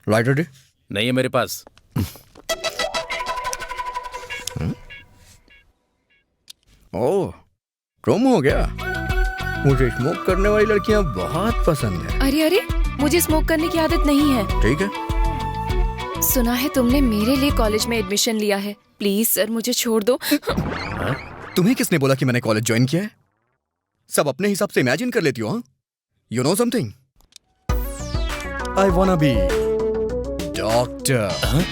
Lighter दे। नहीं है मेरे पास। ओह, प्रोमो हो गया। मुझे स्मोक करने वाली लड़कियां बहुत पसंद है। अरे अरे, मुझे स्मोक करने की आदत नहीं है। ठीक है। सुना है तुमने मेरे लिए कॉलेज में एडमिशन लिया है। प्लीज सर, मुझे छोड़ दो। तुम्हें किसने बोला कि मैंने कॉलेज ज्वाइन किया है? सब अपने हिसाब से इमेजिन कर लेती हो, हाँ? You know something, I wanna be doctor.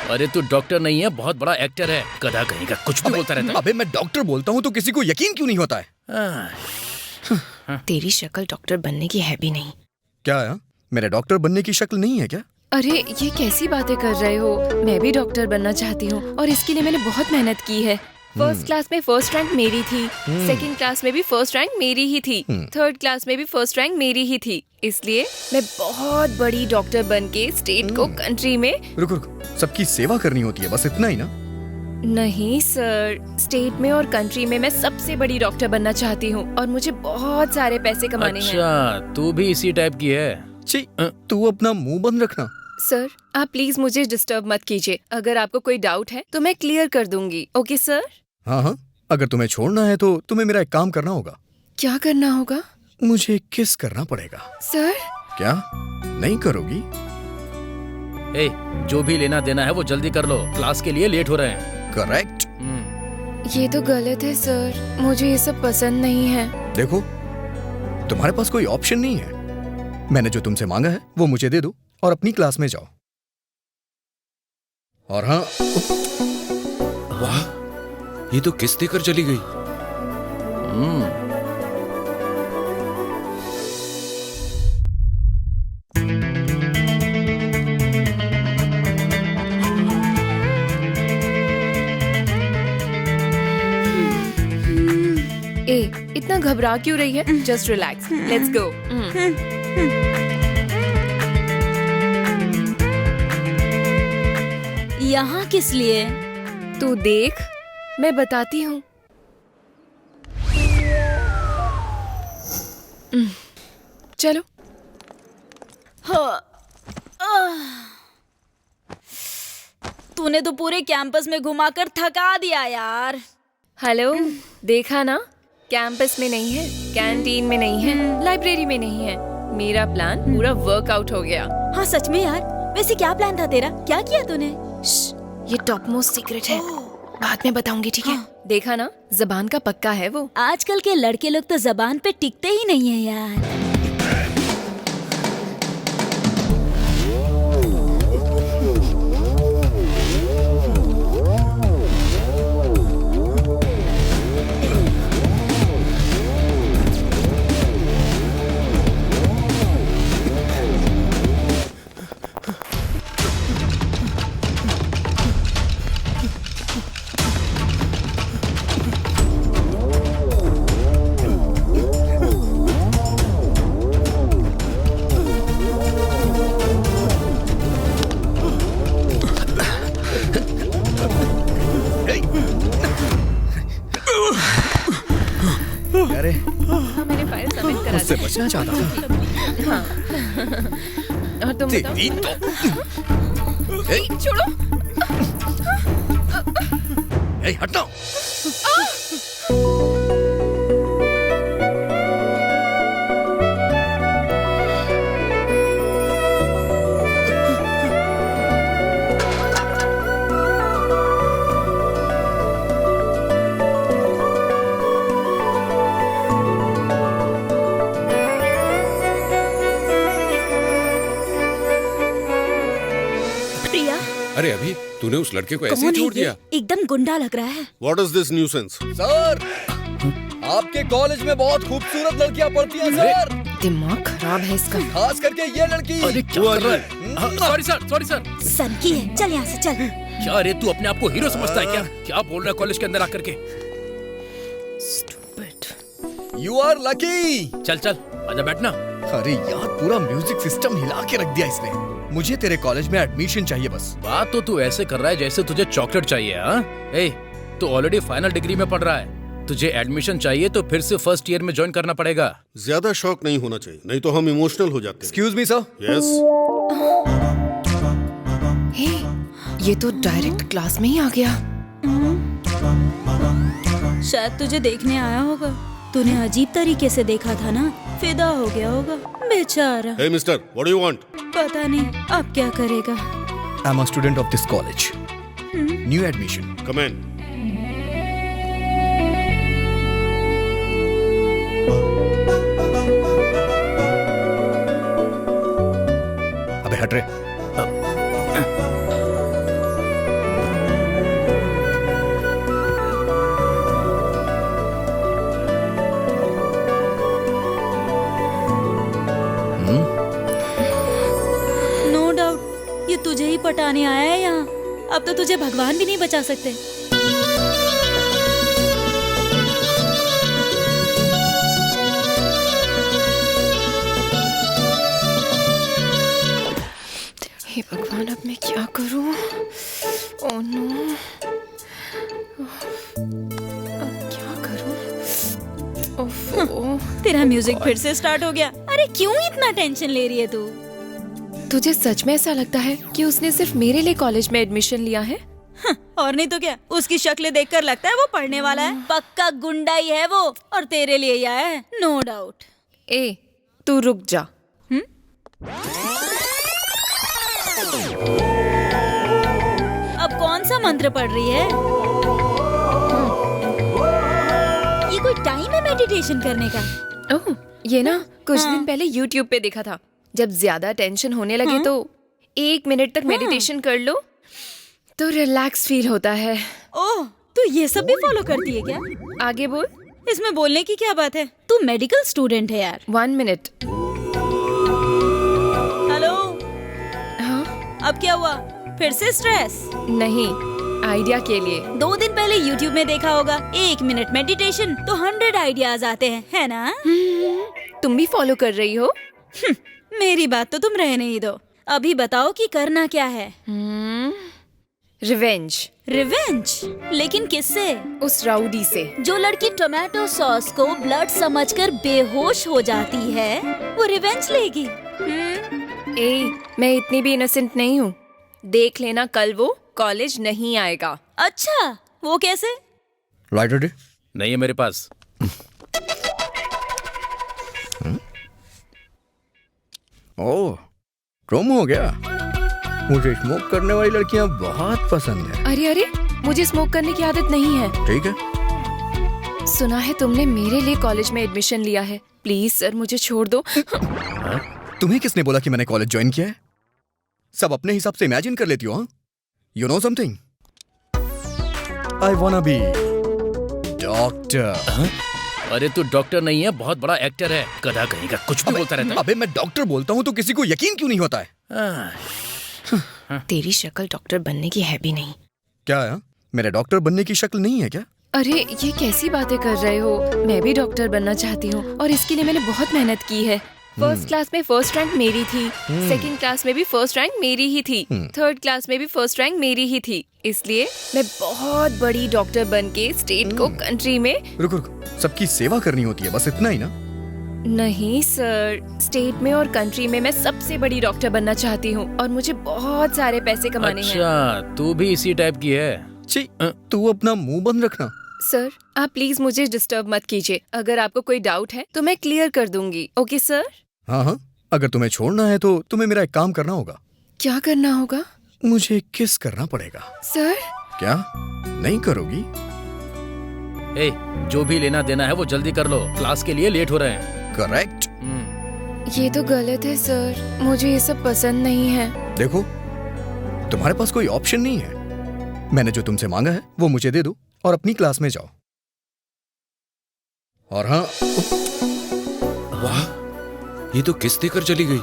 अरे तू डॉक्टर नहीं है, बहुत बड़ा एक्टर है। गधा कहीं का कुछ भी बोलता रहता है। अबे मैं डॉक्टर बोलता हूँ तो किसी को यकीन क्यों नहीं होता है? तेरी शक्ल डॉक्टर बनने की है भी नहीं। क्या है? मेरे डॉक्टर बनने की शक्ल नहीं है क्या? अरे ये कैसी बातें कर रहे हो? मैं भी डॉक्टर बनना चाहती हूँ और इसके लिए मैंने बहुत मेहनत की है। फर्स्ट क्लास में फर्स्ट रैंक मेरी थी, सेकंड क्लास में भी फर्स्ट रैंक मेरी ही थी, थर्ड क्लास में भी फर्स्ट रैंक मेरी ही थी। इसलिए मैं बहुत बड़ी डॉक्टर बन के स्टेट को कंट्री में। रुक रुक, सबकी सेवा करनी होती है, बस इतना ही ना? नहीं सर, स्टेट में और कंट्री में मैं सबसे बड़ी डॉक्टर बनना चाहती हूँ और मुझे बहुत सारे पैसे कमाने हैं। अच्छा, तू भी इसी टाइप की है? छी, तू अपना मुंह बंद रखना। सर आप प्लीज मुझे डिस्टर्ब मत कीजिए। अगर आपको कोई डाउट है तो मैं क्लियर कर दूंगी। Okay sir? हाँ हाँ, अगर तुम्हें छोड़ना है तो तुम्हें मेरा एक काम करना होगा। क्या करना होगा? मुझे किस करना पड़ेगा। सर? क्या नहीं करोगी? ए, जो भी लेना देना है वो जल्दी कर लो, क्लास के लिए लेट हो रहे हैं। करेक्ट। ये तो गलत है सर, मुझे ये सब पसंद नहीं है। देखो, तुम्हारे पास कोई ऑप्शन नहीं है। मैंने जो तुमसे मांगा है वो मुझे दे दो और अपनी क्लास में जाओ। और हाँ, वाह, ये तो किस देकर चली गई। ए, इतना घबरा क्यों रही है? Just relax, let's go. यहाँ किस लिए? तू देख, मैं बताती हूँ। चलो। तूने तो पूरे कैंपस में घुमाकर थका दिया यार। हेलो, देखा ना? कैंपस में नहीं है, कैंटीन में नहीं है, लाइब्रेरी में नहीं है। मेरा प्लान पूरा वर्कआउट हो गया। हाँ सच में यार, वैसे क्या प्लान था तेरा? क्या किया तूने? ये टॉप मोस्ट सीक्रेट है, बाद में बताऊंगी, ठीक है? देखा ना, जबान का पक्का है वो। आजकल के लड़के लोग तो जबान पे टिकते ही नहीं है यार। अरे हाँ, मैंने फाइल सबमिट करा उससे दी। बचना चाहता था। हाँ। और तुम बताओ? तेरी तो ए, छोड़ो। ए, हटना। प्रिया, अरे अभी तूने उस लड़के को ऐसे कौन ही है छोड़ ये? दिया? एकदम गुंडा लग रहा है। What is this nuisance? Sir, आपके कॉलेज में बहुत खूबसूरत लड़कियां पढ़ती हैं सर, दिमाग खराब है इसका। खास करके ये लड़की। अरे क्या कर रहा है? Sorry sir, sorry sir. सन की है, चल यहाँ से चल। क्या रे, तू अपने आप को हीरो समझता है क्या? क्या बोल रहा है कॉलेज के अंदर आकर के? You are lucky. चल चल, आजा बैठना। अरे यार, पूरा म्यूजिक सिस्टम हिला के रख दिया इसने। मुझे तेरे कॉलेज में एडमिशन चाहिए बस। बात तो तू ऐसे कर रहा है जैसे तुझे चॉकलेट चाहिए। हाँ, ए, तू ऑलरेडी फाइनल डिग्री में पढ़ रहा है, तुझे एडमिशन चाहिए तो फिर से फर्स्ट ईयर में ज्वाइन करना पड़ेगा। ज्यादा शौक नहीं होना चाहिए, नहीं तो हम इमोशनल हो जाते हैं। Excuse me sir. यस। ये तो डायरेक्ट क्लास में ही आ गया। शायद तुझे देखने आया होगा। तूने अजीब तरीके से देखा था ना, फिदा हो गया होगा बेचारा। Hey mister, what do you want? पता नहीं अब क्या करेगा। I'm a student of this college. New admission. Come in. अबे हट रे। नो डाउट ये तुझे ही पटाने आया है यहाँ। अब तो तुझे भगवान भी नहीं बचा सकते। हे भगवान, अब मैं क्या करूं? ओह नो, अब क्या करूं? ओह, तेरा म्यूजिक फिर से स्टार्ट हो गया। अरे क्यों इतना टेंशन ले रही है तू? तुझे सच में ऐसा लगता है कि उसने सिर्फ मेरे लिए कॉलेज में एडमिशन लिया है? और नहीं तो क्या, उसकी शक्ल देखकर लगता है वो पढ़ने वाला है। पक्का गुंडा ही है वो, और तेरे लिए ही आया है, नो डाउट। ए, तू रुक जा। अब कौन सा मंत्र पढ़ रही है? ये कोई टाइम है मेडिटेशन करने का? ओह, ये ना कुछ दिन पहले YouTube पे देखा था। जब ज्यादा टेंशन होने लगे तो 1 मिनट तक मेडिटेशन कर लो तो रिलैक्स फील होता है। ओह, तू ये सब भी फॉलो करती है क्या? आगे बोल। इसमें बोलने की क्या बात है? तू मेडिकल स्टूडेंट है यार। 1 मिनट। हेलो, हाँ? अब क्या हुआ? फिर से स्ट्रेस? नहीं, आइडिया के लिए। 2 दिन पहले YouTube में देखा होगा, 1 मिनट मेडिटेशन तो 100 आइडियाज आते हैं, है ना? तुम भी फॉलो कर रही हो? मेरी बात तो तुम रहने ही दो। अभी बताओ कि करना क्या है? रिवेंज। रिवेंज? लेकिन किससे? उस राउडी से। जो लड़की टोमेटो सॉस को ब्लड समझकर बेहोश हो जाती है, वो रिवेंज लेगी। ए, मैं इतनी भी इनोसेंट नहीं हूँ। देख लेना, कल वो कॉलेज नहीं आएगा। अच्छा, वो कैसे? लाइटर दे। नहीं है मेरे पास। ओह, रोम हो गया। मुझे स्मोक करने वाली लड़कियां बहुत पसंद है। अरे, मुझे स्मोक करने की आदत नहीं है। ठीक है। सुना है तुमने मेरे लिए कॉलेज में एडमिशन लिया है। प्लीज सर, मुझे छोड़ दो। तुम्हें किसने बोला कि मैंने कॉलेज ज्वाइन किया है? सब अपने हिसाब से इमेजिन कर लेती हो, हाँ? You know something? I wanna be doctor. अरे तू डॉक्टर नहीं है, बहुत बड़ा एक्टर है। गधा कहीं का कुछ भी बोलता रहता है। अबे मैं डॉक्टर बोलता हूँ तो किसी को यकीन क्यों नहीं होता है? तेरी शक्ल डॉक्टर बनने की है भी नहीं। क्या है? मेरे डॉक्टर बनने की शक्ल नहीं है क्या? अरे ये कैसी बातें कर रहे हो? मैं भी डॉक्टर बनना चाहती हूँ और इसके लिए मैंने बहुत मेहनत की है। फर्स्ट क्लास में फर्स्ट रैंक मेरी थी, सेकंड क्लास में भी फर्स्ट रैंक मेरी ही थी, थर्ड क्लास में भी फर्स्ट रैंक मेरी ही थी। इसलिए मैं बहुत बड़ी डॉक्टर बन के स्टेट को कंट्री में। रुक, सबकी सेवा करनी होती है, बस इतना ही ना? नहीं सर, स्टेट में और कंट्री में मैं सबसे बड़ी डॉक्टर बनना चाहती हूँ और मुझे बहुत सारे पैसे कमाने हैं। अच्छा, तू भी इसी टाइप की है? छी, तू अपना मुंह बंद रखना। सर, आप प्लीज मुझे डिस्टर्ब मत कीजिए। अगर आपको कोई डाउट है तो मैं क्लियर कर दूंगी। Okay sir? हाँ, अगर तुम्हें छोड़ना है तो तुम्हें मेरा एक काम करना होगा। क्या करना होगा? मुझे किस करना पड़ेगा। सर? क्या नहीं करोगी? ए, जो भी लेना देना है वो जल्दी कर लो, क्लास के लिए लेट हो रहे हैं। करेक्ट। ये तो गलत है सर, मुझे ये सब पसंद नहीं है। देखो, तुम्हारे पास कोई ऑप्शन नहीं है। मैंने जो तुमसे मांगा है वो मुझे दे दो और अपनी क्लास में जाओ। और हाँ, वाह, ये तो किस देकर चली गई।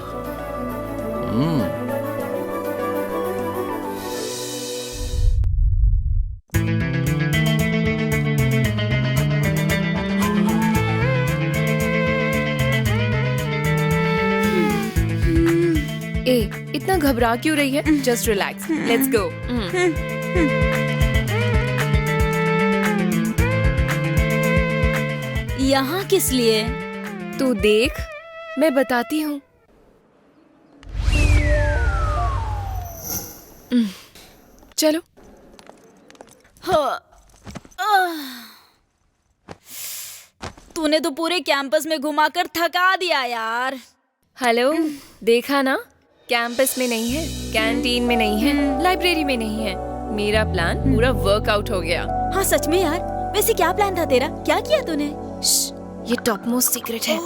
ए, इतना घबरा क्यों रही है? Just relax, let's go. यहाँ किस लिए? तू देख, मैं बताती हूँ। चलो। तूने तो पूरे कैंपस में घुमाकर थका दिया यार। हेलो, देखा ना, कैंपस में नहीं है, कैंटीन में नहीं है, लाइब्रेरी में नहीं है। मेरा प्लान पूरा वर्कआउट हो गया। हाँ सच में यार, वैसे क्या प्लान था तेरा? क्या किया तूने? ये टॉप मोस्ट सीक्रेट है,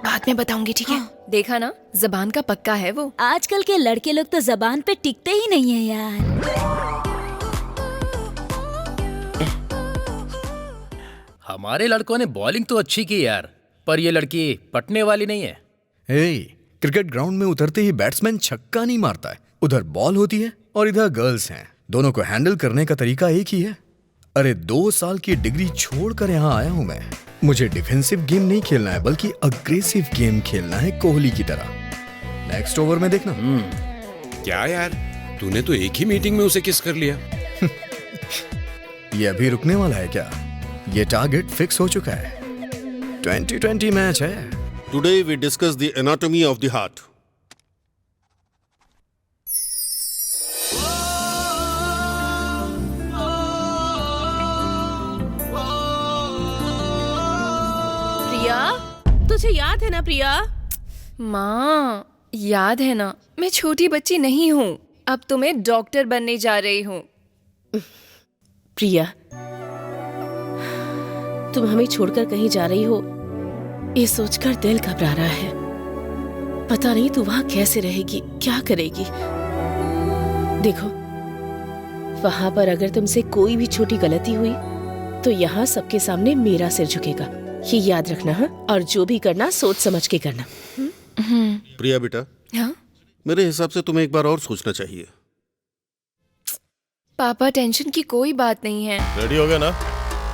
बाद में बताऊंगी, ठीक है? देखा ना, जबान का पक्का है वो। आजकल के लड़के लोग तो जबान पे टिकते ही नहीं है यार। हमारे लड़कों ने बॉलिंग तो अच्छी की यार, पर ये लड़की पटने वाली नहीं है। हे, क्रिकेट ग्राउंड में उतरते ही बैट्समैन छक्का नहीं मारता है। उधर बॉल होती है और इधर गर्ल्स हैं। दोनों को हैंडल करने का तरीका एक ही है। अरे 2 साल की डिग्री छोड़कर यहाँ आया हूँ मैं। मुझे डिफेंसिव गेम नहीं खेलना है, बल्कि अग्रेसिव गेम खेलना है, कोहली की तरह। नेक्स्ट ओवर में देखना। क्या यार, तूने तो एक ही मीटिंग में उसे किस कर लिया। ये अभी रुकने वाला है क्या? ये टारगेट फिक्स हो चुका है। 2020 मैच है। Today we discuss the anatomy of the heart. प्रिया, तुझे याद है ना प्रिया? माँ, याद है ना, मैं छोटी बच्ची नहीं हूँ। अब तो मैं डॉक्टर बनने जा रही हूँ। प्रिया, तुम हमें छोड़कर कहीं जा रही हो, ये सोचकर दिल घबरा रहा है। पता नहीं तू वहां कैसे रहेगी, क्या करेगी। देखो, वहां पर अगर तुमसे कोई भी छोटी गलती हुई तो यहाँ सबके सामने मेरा सिर झुकेगा, ये याद रखना। हाँ, और जो भी करना सोच समझ के करना। प्रिया बेटा, हाँ मेरे हिसाब से तुम्हें एक बार और सोचना चाहिए। पापा, टेंशन की कोई बात नहीं है। रेडी हो गया ना?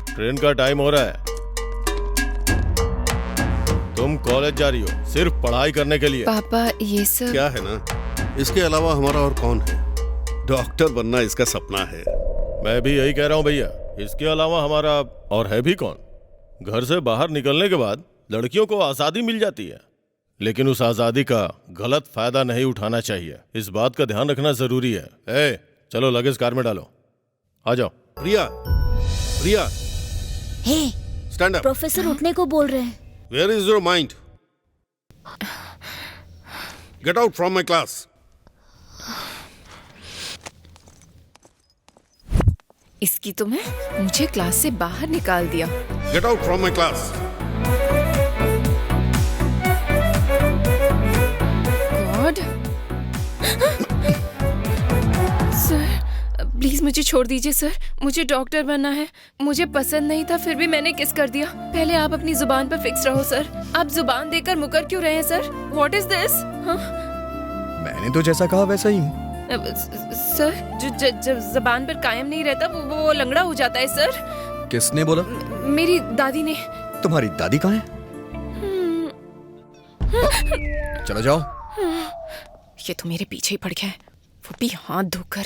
ट्रेन का टाइम हो रहा है। तुम कॉलेज जा रही हो सिर्फ पढ़ाई करने के लिए। पापा, ये सब क्या है ना, इसके अलावा हमारा और कौन है? डॉक्टर बनना इसका सपना है। मैं भी यही कह रहा हूँ भैया, इसके अलावा हमारा और है भी कौन? घर से बाहर निकलने के बाद लड़कियों को आजादी मिल जाती है, लेकिन उस आजादी का गलत फायदा नहीं उठाना चाहिए। इस बात का ध्यान रखना जरूरी है। ए, चलो लगेज कार में डालो, आ जाओ। प्रिया, प्रिया, हे, स्टैंड अप। प्रोफेसर उठने को बोल रहे हैं। Where is your mind? Get out from my class. इसकी तो मैं मुझे क्लास से बाहर निकाल दिया। Get out from my class. God, sir please मुझे छोड़ दीजिए सर, मुझे डॉक्टर बनना है। मुझे पसंद नहीं था, फिर भी मैंने किस कर दिया। पहले आप अपनी जुबान पर फिक्स रहो सर। आप जुबान देकर मुकर क्यों रहे हैं सर? What is this? मैंने तो जैसा कहा वैसा ही हूँ। सर, जो जुबान पर कायम नहीं रहता वो लंगड़ा हो जाता है सर। किसने बोला? मेरी दादी ने। तुम्हारी दादी कहाँ है? चलो जाओ। ये तो मेरे पीछे ही पड़ गया है, वो भी हाथ धोकर।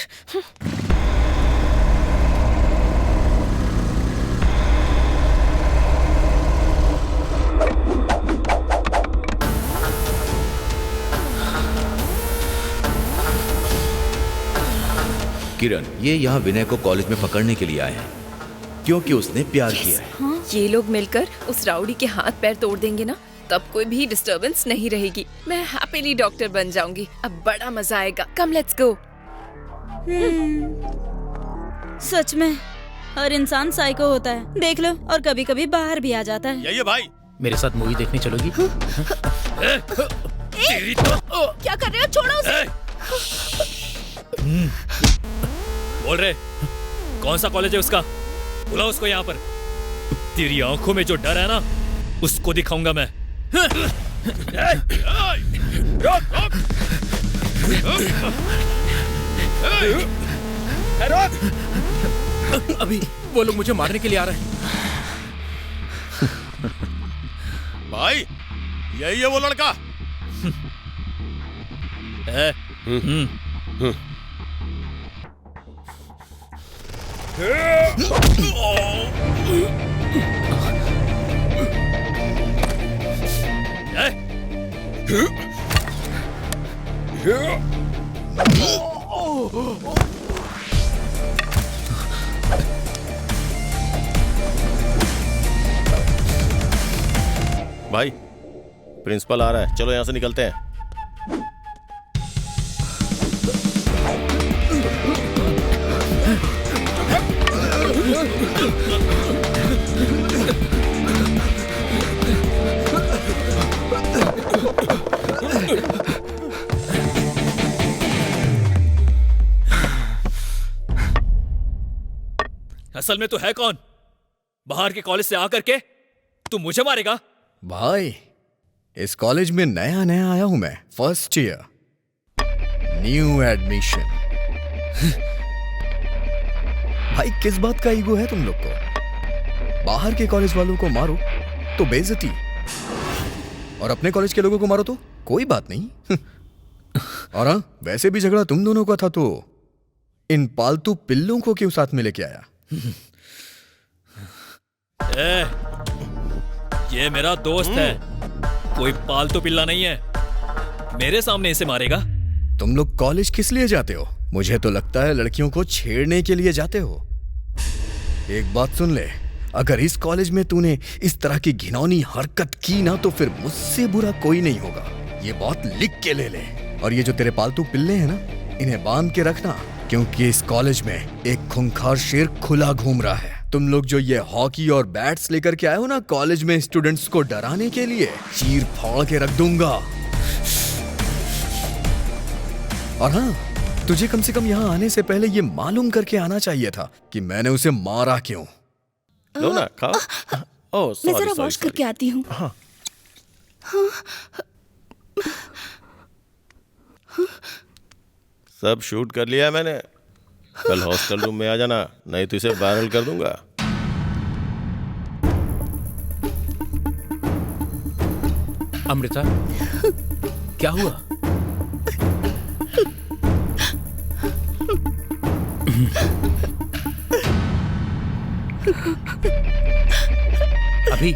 किरण, ये यहाँ विनय को कॉलेज में पकड़ने के लिए आए हैं क्योंकि उसने प्यार किया है। ये लोग मिलकर उस राउडी के हाथ पैर तोड़ देंगे ना, तब कोई भी डिस्टरबेंस नहीं रहेगी। मैं हैप्पीली डॉक्टर बन जाऊंगी। अब बड़ा मजा आएगा। Come let's go. सच में हर इंसान साइको होता है, देख लो, और कभी कभी बाहर भी आ जाता है। ये भाई, मेरे साथ मूवी देखने चलोगी? क्या कर रहे हो? छोड़ो उसे। बोल रहे, कौन सा कॉलेज है उसका? बुलाओ उसको यहाँ पर। तेरी आंखों में जो डर है ना, उसको दिखाऊंगा मैं। अभी वो लोग मुझे मारने के लिए आ रहे हैं। भाई यही है वो लड़का। भाई, प्रिंसिपल आ रहा है, चलो यहाँ से निकलते हैं। असल में तू है कौन? बाहर के कॉलेज से आकर के तू मुझे मारेगा? भाई, इस कॉलेज में नया नया आया हूं मैं, फर्स्ट ईयर, न्यू एडमिशन। भाई, किस बात का ईगो है तुम लोग को? बाहर के कॉलेज वालों को मारो तो बेइज्जती, और अपने कॉलेज के लोगों को मारो तो कोई बात नहीं। और हाँ, वैसे भी झगड़ा तुम दोनों का था तो इन पालतू पिल्लों को क्यों साथ में लेके आया? ये मेरा दोस्त है, कोई पालतू पिल्ला नहीं है। मेरे सामने इसे मारेगा? तुम लोग कॉलेज किस लिए जाते हो? मुझे तो लगता है लड़कियों को छेड़ने के लिए जाते हो। एक बात सुन ले, अगर इस कॉलेज में तूने इस तरह की घिनौनी हरकत की ना तो फिर मुझसे बुरा कोई नहीं होगा। ये बात लिख के ले ले। और ये जो तेरे पालतू पिल्ले हैं ना, इन्हें बांध के रखना, क्योंकि इस कॉलेज में एक खूंखार शेर खुला घूम रहा है। तुम लोग जो ये हॉकी और बैट्स लेकर के आए हो ना कॉलेज में स्टूडेंट्स को डराने के लिए, चीर फाड़ के रख दूंगा। और हाँ, तुझे कम से कम यहाँ आने से पहले ये मालूम करके आना चाहिए था कि मैंने उसे मारा क्यों। लो ना, खाओ। ओह, मैं जरा वॉश करके आती हूँ। हाँ। सब शूट कर लिया है मैंने। कल हॉस्टल रूम में आ जाना, नहीं तो इसे वायरल कर दूंगा। अमृता, क्या हुआ? अभी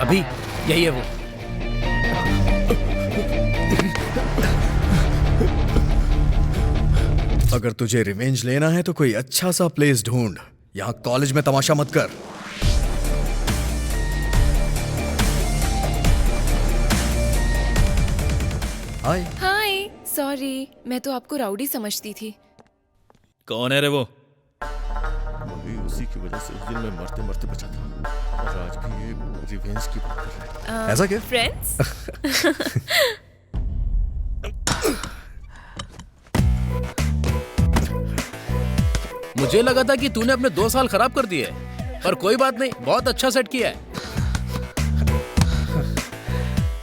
अभी यही है वो। अगर तुझे रिवेंज लेना है तो कोई अच्छा सा प्लेस ढूंढ, यहाँ कॉलेज में तमाशा मत कर। हाय। हाय, सॉरी, मैं तो आपको राउडी समझती थी। कौन है रे वो? अभी उसी की वजह से उस दिन मैं मरते मरते बचा था, और आज भी ये रिवेंज की बात कर रहा है। ऐसा क्या? फ्रेंड्स? मुझे लगा था कि तूने अपने 2 साल खराब कर दिए, पर कोई बात नहीं, बहुत अच्छा सेट किया है।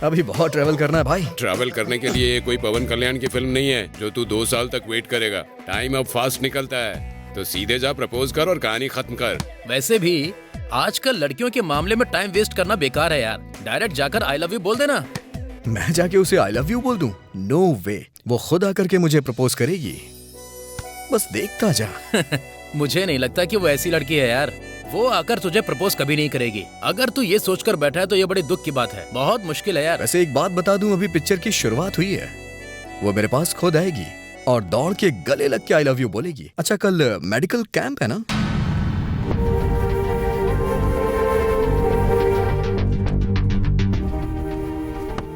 अभी बहुत ट्रैवल करना है भाई। ट्रैवल करने के लिए ये कोई पवन कल्याण की फिल्म नहीं है जो तू 2 साल तक वेट करेगा। टाइम अब फास्ट निकलता है, तो सीधे जा, प्रपोज कर और कहानी खत्म कर। वैसे भी आजकल लड़कियों के मामले में टाइम वेस्ट करना बेकार है यार। डायरेक्ट जाकर आई लव यू बोल देना। मैं जाके उसे आई लव यू बोल दूं? नो वे, वो खुद आकर के मुझे प्रपोज करेगी। बस देखता जा। मुझे नहीं लगता कि वो ऐसी लड़की है यार, वो आकर तुझे प्रपोज कभी नहीं करेगी। अगर तू ये सोचकर बैठा है तो ये बड़ी दुख की बात है, बहुत मुश्किल है यार। वैसे एक बात बता दूं, अभी पिक्चर की शुरुआत हुई है। वो मेरे पास खुद आएगी और दौड़ के गले लग के आई लव यू बोलेगी। अच्छा, कल मेडिकल कैंप है ना?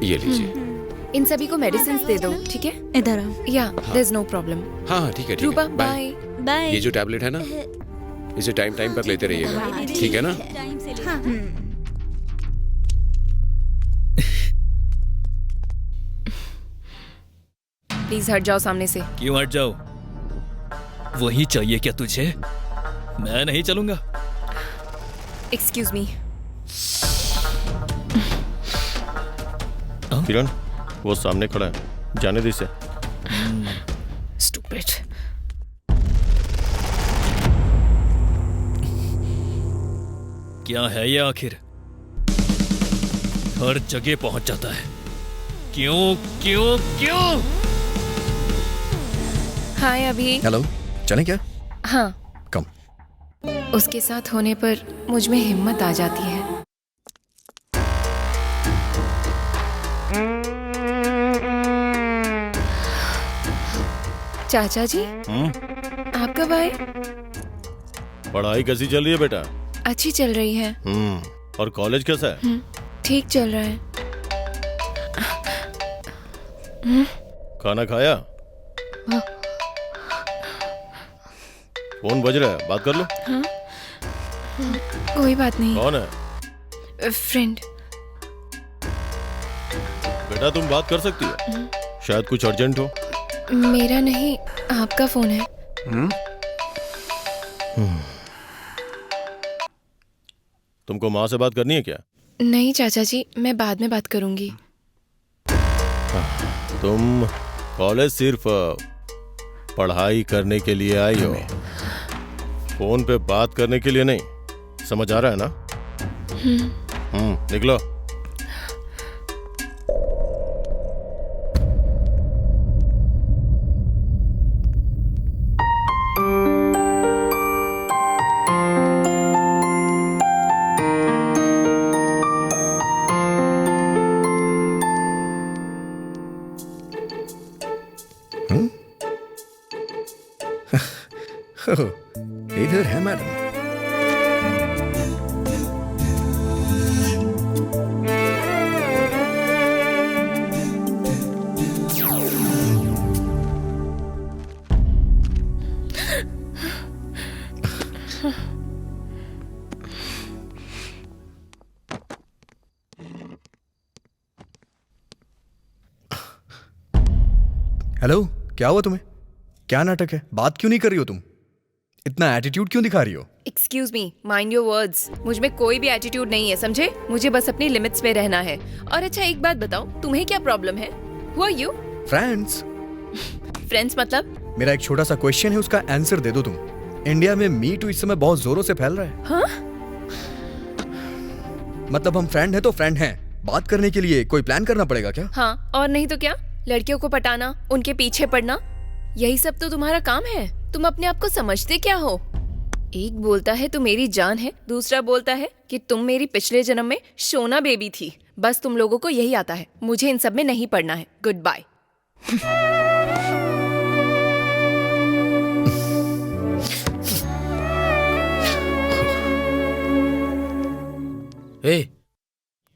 ये लीजिए। इन सभी को मेडिसिन दे दो, ठीक है? इधर आओ। या देयर इज नो प्रॉब्लम। हाँ ठीक है, ठीक रूपा, है, बाय। बाय। बाय। ये जो टैबलेट है ना, इसे टाइम टाइम पर लेते रहिएगा, ठीक है ना? टाइम से ले। हाँ। प्लीज हट जाओ सामने से। क्यों हट जाओ? वही चाहिए क्या तुझे? मैं नहीं चलूंगा। Excuse me. किरण, वो सामने खड़ा है, जाने दे इसे। स्टूपिड। क्या है ये आखिर? हर जगह पहुंच जाता है। क्यों क्यों क्यों? हाय अभी। हेलो, चलें क्या? हाँ, कम। उसके साथ होने पर मुझ में हिम्मत आ जाती है। चाचा जी, आप कब आए? पढ़ाई कैसी चल रही है बेटा? अच्छी चल रही है। और कॉलेज कैसा है? ठीक चल रहा है। खाना खाया? फोन बज रहा है, बात कर लो। कोई बात नहीं। कौन है? फ्रेंड। बेटा तुम बात कर सकती हो, शायद कुछ अर्जेंट हो। मेरा नहीं, आपका फोन है। तुमको माँ से बात करनी है क्या? नहीं चाचा जी, मैं बाद में बात करूंगी। तुम कॉलेज सिर्फ पढ़ाई करने के लिए आई हो, फोन पे बात करने के लिए नहीं। समझ आ रहा है ना? निकलो। इधर है मैडम। हेलो, क्या हुआ तुम्हें? क्या नाटक है? बात क्यों नहीं कर रही हो तुम? इतना एटीट्यूड क्यों दिखा रही हो? Excuse me, mind your words. मुझ में कोई भी एटीट्यूड नहीं है, समझे? मुझे बस अपनी लिमिट्स में रहना है। और अच्छा एक बात बताओ, तुम्हें क्या प्रॉब्लम है? Who are you? Friends. Friends मतलब? मेरा एक छोटा सा क्वेश्चन है, उसका आंसर दे दो तुम। इंडिया में मी टू इस समय बहुत जोरों से फैल रहा है। हाँ? मतलब हम फ्रेंड हैं तो फ्रेंड हैं। बात करने के लिए कोई प्लान करना पड़ेगा क्या? हाँ, और नहीं तो क्या? लड़कियों को पटाना, उनके पीछे पड़ना, यही सब तो तुम्हारा काम है। तुम अपने आप को समझते क्या हो? एक बोलता है तू मेरी जान है, दूसरा बोलता है कि तुम मेरी पिछले जन्म में शोना बेबी थी। बस तुम लोगों को यही आता है। मुझे इन सब में नहीं पड़ना है। Goodbye.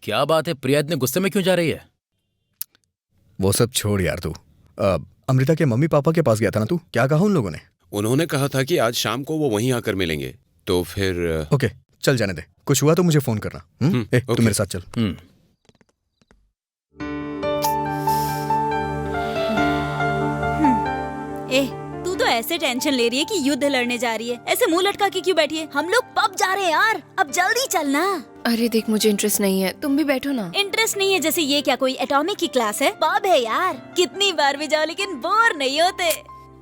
क्या बात है? प्रिया इतने गुस्से में क्यों जा रही है? वो सब छोड़ यार तू। अमृता के मम्मी पापा के पास गया था ना तू? क्या कहा उन लोगों ने? उन्होंने कहा था कि आज शाम को वो वहीं आकर मिलेंगे, तो फिर ओके, चल जाने दे। कुछ हुआ तो मुझे फोन करना। तू मेरे साथ चल। तू तो ऐसे टेंशन ले रही है कि युद्ध लड़ने जा रही है। ऐसे मुंह लटका के क्यों बैठी है? हम लोग पब जा रहे हैं यार, अब जल्दी चलना। अरे देख, मुझे इंटरेस्ट नहीं है, तुम भी बैठो ना। इंटरेस्ट नहीं है जैसे ये क्या कोई एटॉमिक की क्लास है? पब है यार, कितनी बार भी जाओ लेकिन बोर नहीं होते।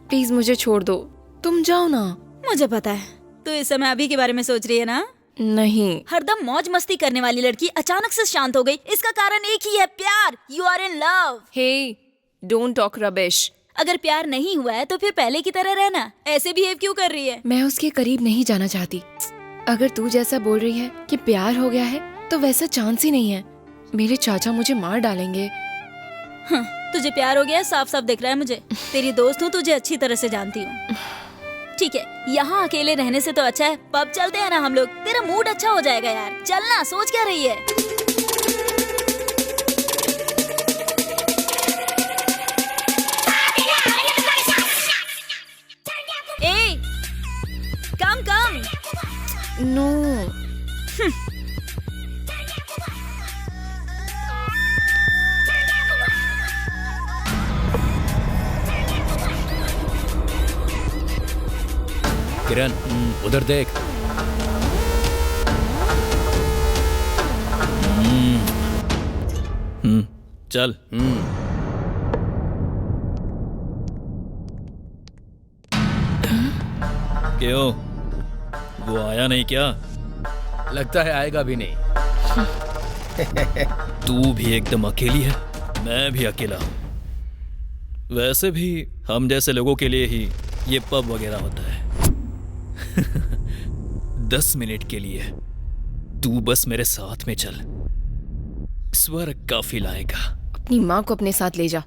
प्लीज मुझे छोड़ दो, तुम जाओ ना। मुझे पता है तू इस समय अभी के बारे में सोच रही है ना? नहीं। हरदम मौज मस्ती करने वाली लड़की अचानक से शांत हो गई। इसका कारण एक ही है, प्यार। You are in love. Hey, don't talk rubbish. अगर प्यार नहीं हुआ है तो फिर पहले की तरह रहना। ऐसे बिहेव क्यों कर रही है? मैं उसके करीब नहीं जाना चाहती। अगर तू जैसा बोल रही है कि प्यार हो गया है तो वैसा चांस ही नहीं है। मेरे चाचा मुझे मार डालेंगे। तुझे प्यार हो गया है, साफ साफ दिख रहा है मुझे। तेरी दोस्त हूँ, तुझे अच्छी तरह से जानती हूँ। ठीक है, यहाँ अकेले रहने से तो अच्छा है पब चलते हैं ना हम लोग। तेरा मूड अच्छा हो जाएगा यार। चलना, सोच क्या रही है? ए, कम। नो। किरण, उधर देख। चल। क्यों, वो आया नहीं क्या? लगता है आएगा भी नहीं। तू भी एकदम अकेली है, मैं भी अकेला हूं। वैसे भी हम जैसे लोगों के लिए ही ये पब वगैरह होता है। 10 मिनट के लिए तू बस मेरे साथ में चल, स्वर्ग का फील आएगा। अपनी माँ को अपने साथ ले जा।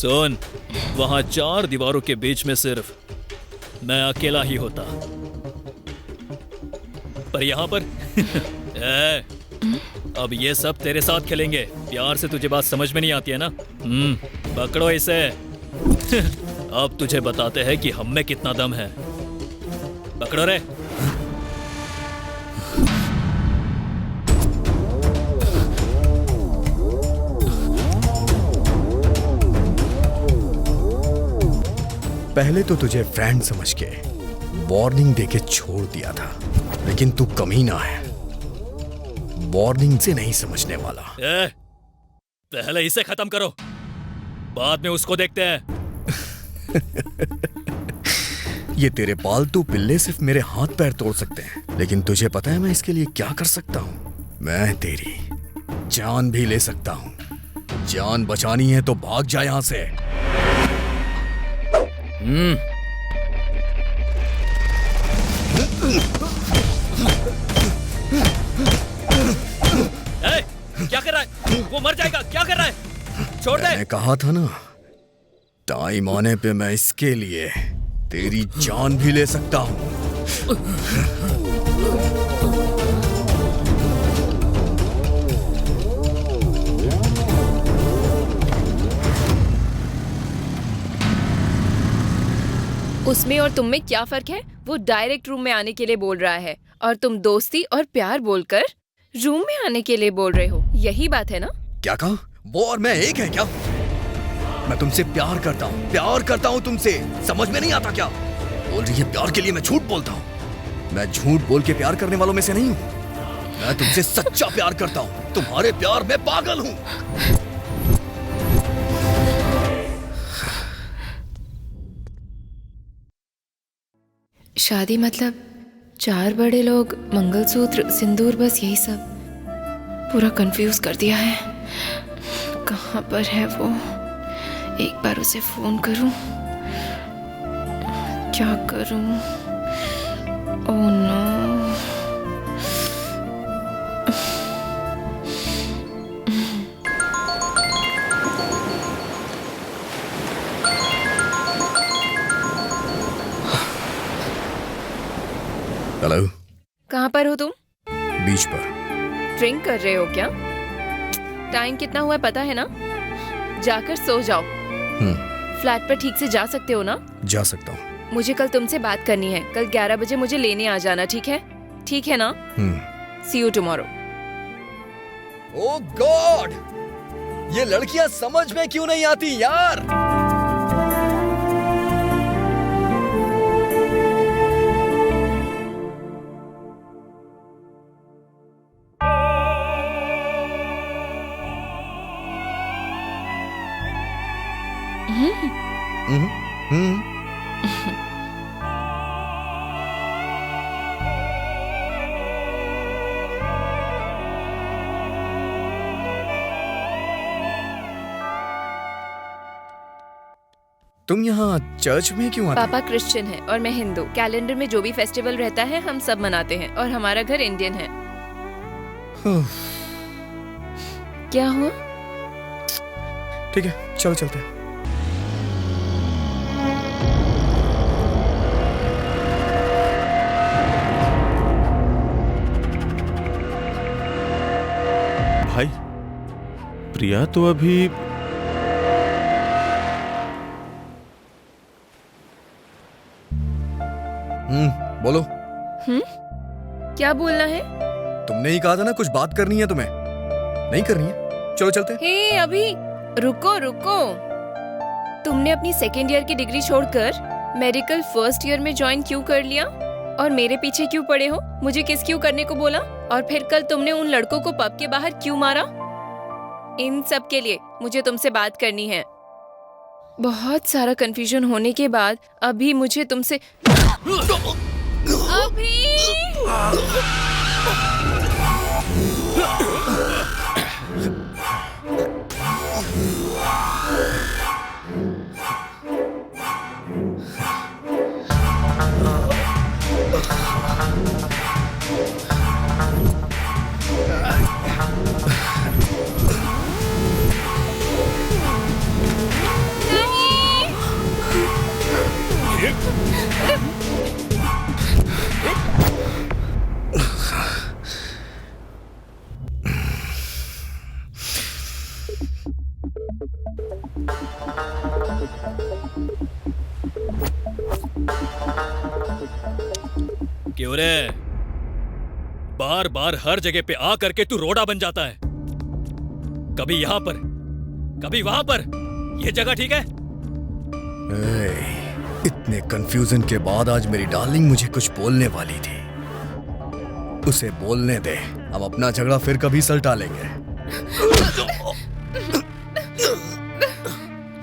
सुन, वहां 4 दीवारों के बीच में सिर्फ मैं अकेला ही होता, पर यहाँ पर ए, अब ये सब तेरे साथ खेलेंगे। प्यार से तुझे बात समझ में नहीं आती है ना? पकड़ो इसे। अब तुझे बताते हैं कि हम में कितना दम है। पकड़ो रे। पहले तो तुझे फ्रेंड समझ के वार्निंग देके छोड़ दिया था, लेकिन तू कमीना है, वार्निंग से नहीं समझने वाला। पहले इसे खत्म करो, बाद में उसको देखते हैं। ये तेरे पालतू पिल्ले सिर्फ मेरे हाथ पैर तोड़ सकते हैं, लेकिन तुझे पता है मैं इसके लिए क्या कर सकता हूँ? मैं तेरी जान भी ले सकता हूँ। जान बचानी है तो भाग जा यहाँ से। क्या कर रहा है? वो मर जाएगा। क्या कर रहा है? छोड़ दे। मैंने कहा था ना, टाइम आने पे मैं इसके लिए तेरी जान भी ले सकता हूँ। उसमें और तुम में क्या फर्क है? वो डायरेक्ट रूम में आने के लिए बोल रहा है और तुम दोस्ती और प्यार बोलकर रूम में आने के लिए बोल रहे हो। यही बात है ना? क्या कहा? वो और मैं एक है क्या? मैं तुमसे प्यार करता हूँ तुमसे। समझ में नहीं आता क्या? बोल रही है प्यार के लिए मैं झूठ बोलता हूँ। मैं झूठ बोल के प्यार करने वालों में से नहीं हूँ। मैं तुमसे सच्चा प्यार करता हूँ। तुम्हारे प्यार में पागल हूँ। शादी मतलब 4 बड़े लोग, मंगलसूत्र, सिंदूर, बस यही सब। पूरा कंफ्यूज कर दिया है। कहाँ पर है वो? एक बार उसे फोन करूं। क्या करूं? Oh no. हेलो। कहाँ पर हो तुम? बीच पर। ड्रिंक कर रहे हो क्या? टाइम कितना हुआ है पता है ना? जाकर सो जाओ। फ्लैट पर ठीक से जा सकते हो ना? जा सकता हूँ। मुझे कल तुमसे बात करनी है। कल 11 बजे मुझे लेने आ जाना, ठीक है? ठीक है ना? सी यू टुमारो। ओह गॉड, ये लड़कियां समझ में क्यों नहीं आती यार? तुम यहाँ चर्च में क्यों आते? पापा क्रिश्चियन है और मैं हिंदू। कैलेंडर में जो भी फेस्टिवल रहता है हम सब मनाते हैं और हमारा घर इंडियन है। क्या हुआ? ठीक है, चलो चलते हैं। भाई, प्रिया तो अभी बोलो। क्या बोलना है? तुमने ही कहा था ना कुछ बात करनी है तुम्हें। नहीं करनी है? चलो चलते हैं। हे अभी रुको रुको। तुमने अपनी सेकेंड ईयर की डिग्री छोड़कर मेडिकल फर्स्ट ईयर में ज्वाइन क्यों कर लिया? और मेरे पीछे क्यों पड़े हो? मुझे किस क्यों करने को बोला? और फिर कल तुमने उन लड़कों को पब के बाहर क्यों मारा? इन सब के लिए मुझे तुमसे बात करनी है। बहुत सारा कंफ्यूजन होने के बाद अभी मुझे तुमसे क्यों रे? बार बार हर जगह पे आ करके तू रोड़ा बन जाता है। कभी यहाँ पर, कभी वहां पर। ये जगह ठीक है? इतने कंफ्यूजन के बाद आज मेरी डार्लिंग मुझे कुछ बोलने वाली थी। उसे बोलने दे, हम अपना झगड़ा फिर कभी सलटा लेंगे।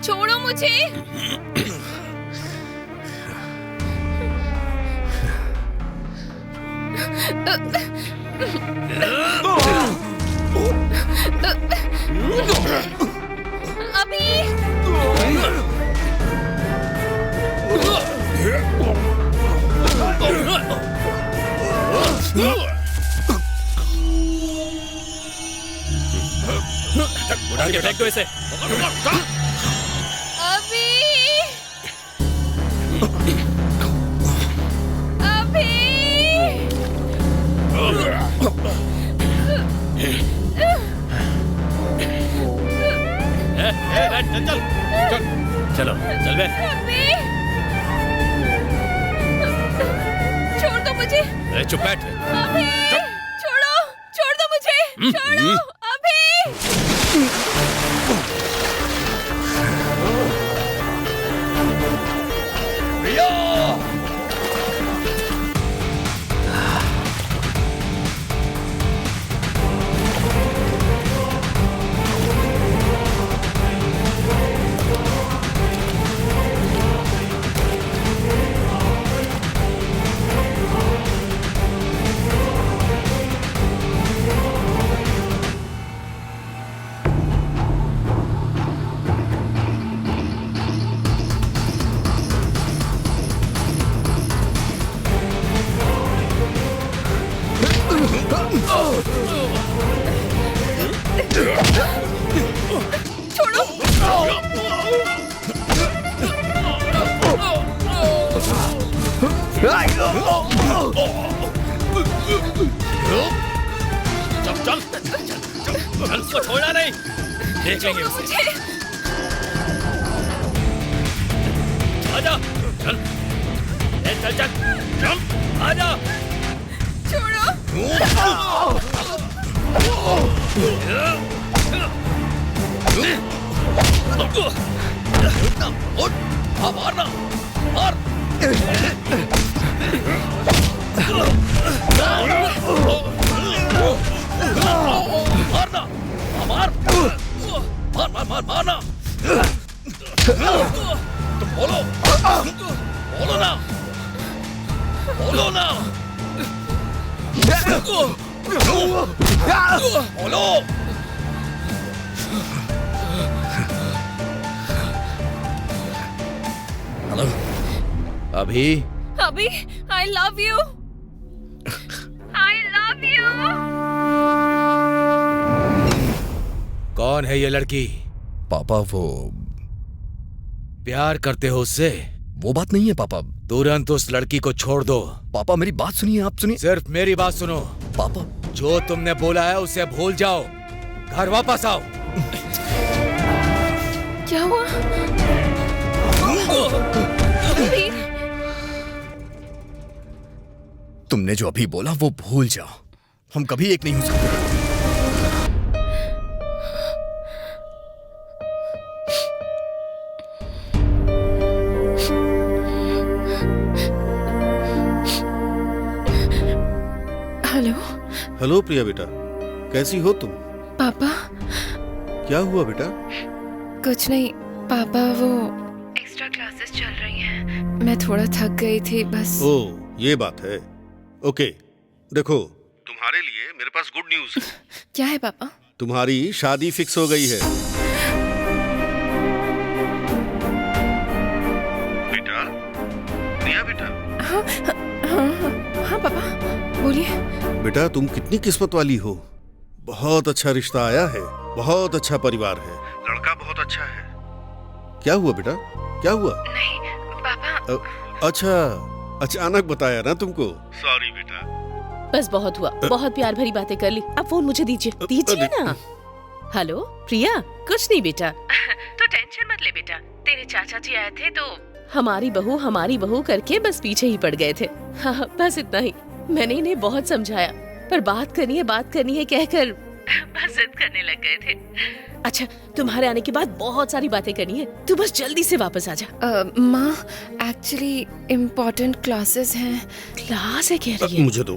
छोड़ो मुझे। उड़ा के फेंक दो इसे। चलो चल बे। छोड़ दो मुझे। अरे चुप बैठ। छोड़ो, छोड़ दो मुझे। छोड़ो अभी। चल उसको छोड़ना नहीं। देख लेंगे उसे। आजा चल चल चल चल आजा। मारना मार। मारना मार मार मार मार मारना। तुम बोलो बोलो ना बोलो ना बोलो। हेलो अभी अभी I love you. I love you. कौन है ये लड़की? पापा वो प्यार करते हो उससे? वो बात नहीं है पापा। तुरंत उस लड़की को छोड़ दो। पापा मेरी बात सुनिए, आप सुनिए। सिर्फ मेरी बात सुनो। पापा जो तुमने बोला है उसे भूल जाओ, घर वापस आओ। क्या हुआ? तुमने जो अभी बोला वो भूल जाओ। हम कभी एक नहीं हो सकते। हेलो हेलो प्रिया बेटा, कैसी हो तुम? पापा। क्या हुआ बेटा? कुछ नहीं पापा, वो एक्स्ट्रा क्लासेस चल रही हैं। मैं थोड़ा थक गई थी बस। ओ ये बात है। ओके देखो, तुम्हारे लिए मेरे पास गुड न्यूज है। क्या है पापा? तुम्हारी शादी फिक्स हो गई है। बेटा, प्रिया बेटा। हाँ पापा बोलिए। बेटा तुम कितनी किस्मत वाली हो। बहुत अच्छा रिश्ता आया है, बहुत अच्छा परिवार है, लड़का बहुत अच्छा है। क्या हुआ बेटा, क्या हुआ? नहीं पापा। अच्छा, अचानक बताया ना तुमको। सॉरी बेटा। बस बहुत हुआ, बहुत प्यार भरी बातें कर ली। अब फोन मुझे दीजिए। दीजिए ना। हेलो प्रिया। कुछ नहीं बेटा। तो टेंशन मत ले बेटा, तेरे चाचा जी आए थे तो हमारी बहू करके बस पीछे ही पड़ गए थे। हाँ बस इतना ही। मैंने इन्हें बहुत समझाया, पर बात करनी है कहकर बस जिद करने लग गए थे। अच्छा, तुम्हारे आने के बाद बहुत सारी बातें करनी है, तू बस जल्दी से वापस आ जा। माँ, एक्चुअली इम्पोर्टेंट क्लासेस हैं। क्लास है कह रही है। मुझे दो।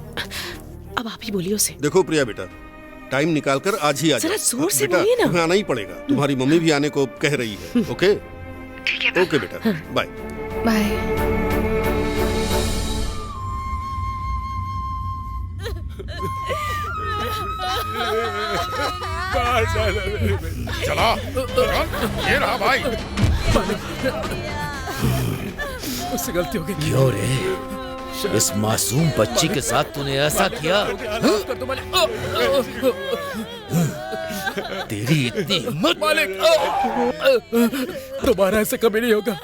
अब आप ही बोलिए उसे। देखो प्रिया बेटा, टाइम निकाल कर आज ही आ जरा जाओ। जोर से बेटा, बोलिए ना। तुम्हें आना ही पड़ेगा, तुम्हारी मम्मी भी आने को कह रही है। ओके ठीक है। ओके बेटा, बाय। बाय। चला ये रहा भाई। उससे गलती हो गई। क्यों रे, इस मासूम बच्ची के साथ तूने ऐसा किया? तेरी इतनी हिम्मत? मालिक, दोबारा ऐसा कभी नहीं होगा,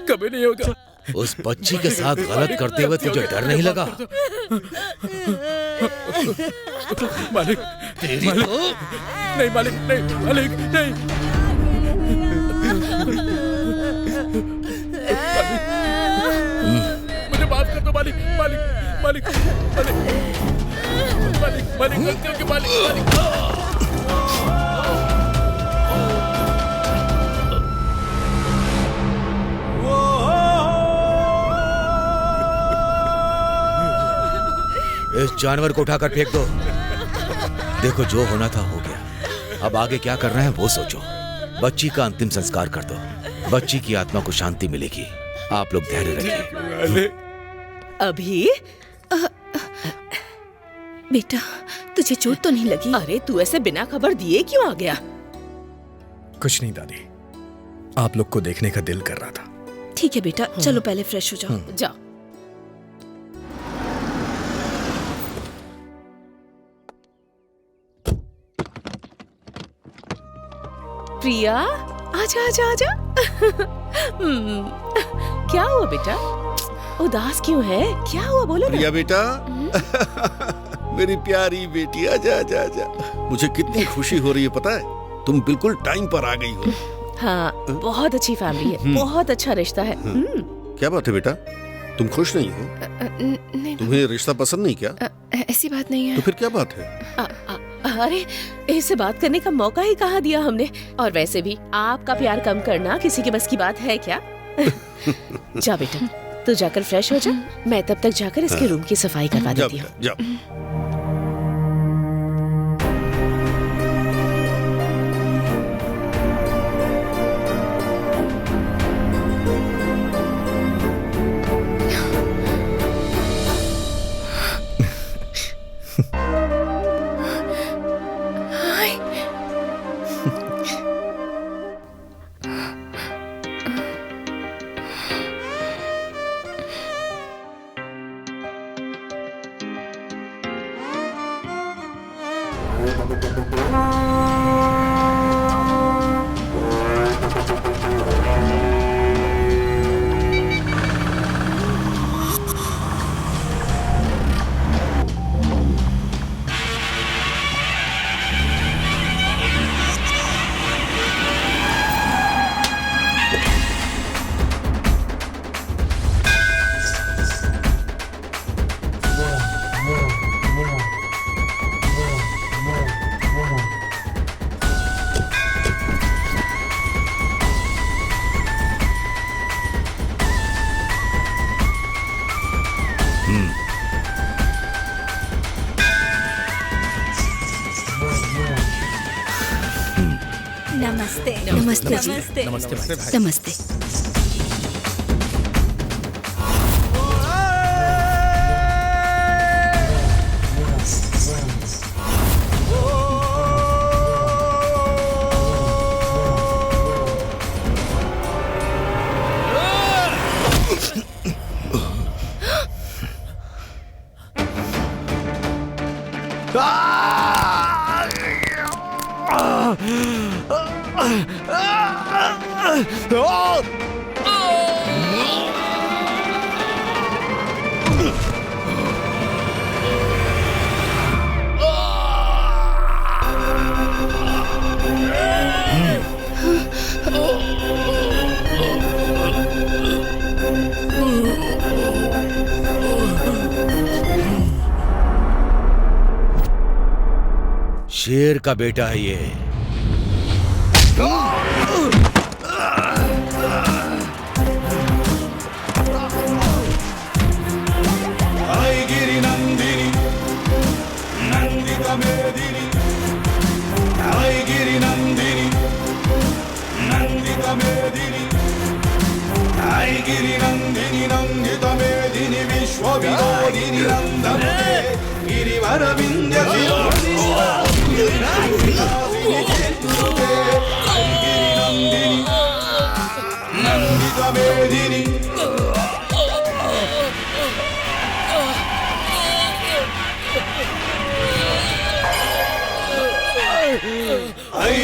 कभी नहीं होगा। उस बच्ची के साथ गलत करते हुए तुझे डर नहीं लगा? मालिक, तेरी मालिक, तो नहीं मालिक, नहीं मालिक, नहीं। मुझे माफ कर दो मालिक, मालिक, मालिक, मालिक, मालिक, मालिक, गलती हो गई मालिक, इस जानवर को उठाकर फेंक दो। देखो, जो होना था हो गया, अब आगे क्या करना है वो सोचो। बच्ची का अंतिम संस्कार कर दो, बच्ची की आत्मा को शांति मिलेगी। आप लोग धैर्य रखिए। अभी बेटा, तुझे चोट तो नहीं लगी? अरे तू ऐसे बिना खबर दिए क्यों आ गया? कुछ नहीं दादी, आप लोग को देखने का दिल कर रहा था। ठीक है बेटा, चलो पहले फ्रेश हो जाओ। जाओ। प्रिया, आजा आजा आजा। क्या हुआ बेटा, उदास क्यों है? क्या हुआ बोलो ना। प्रिया बेटा, मेरी प्यारी बेटी, आजा आजा आजा। मुझे कितनी खुशी हो रही है पता है, तुम बिल्कुल टाइम पर आ गई हो। हाँ, बहुत अच्छी फैमिली है, बहुत अच्छा रिश्ता है। क्या बात है बेटा, तुम खुश नहीं हो? नहीं, तुम्हें रिश्ता पसंद नहीं क्या? ऐसी बात नहीं है। तो फिर क्या बात है? अरे, इससे बात करने का मौका ही कहाँ दिया हमने। और वैसे भी आपका प्यार कम करना किसी के बस की बात है क्या? जा बेटा, तू जाकर फ्रेश हो जा, मैं तब तक जाकर इसके रूम की सफाई करवा देती हूँ। जाओ। नमस्ते नमस्ते नमस्ते नमस्ते नमस्ते। शेर का बेटा है ये। गिरी नंदिनी नंदिता मेदिनी, गिरी नंदिनी नंदिता मेदिनी, गिरी नंदिनी नंदिता मेदिनी, विश्व विनोदिनी नंदनुते गिरिवर विंध्य शिरोमणि गिरी नंदिनी नंदिता मेदिनी।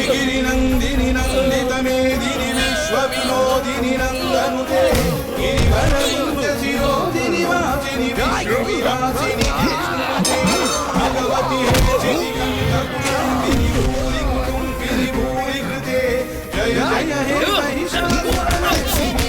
गिरी नंदिनी नंदित मेदिनी, विश्व विनोदिनी नंदनुते गिरिवर विंध्य शिरोदिनी वासिनी, विश्व विलासिनी भगवती हेसिनी गंगाकुलंदिनी, भूरि कुटुंबिनी भूरि कृते, जय जय हे महिषासुरमर्दिनी।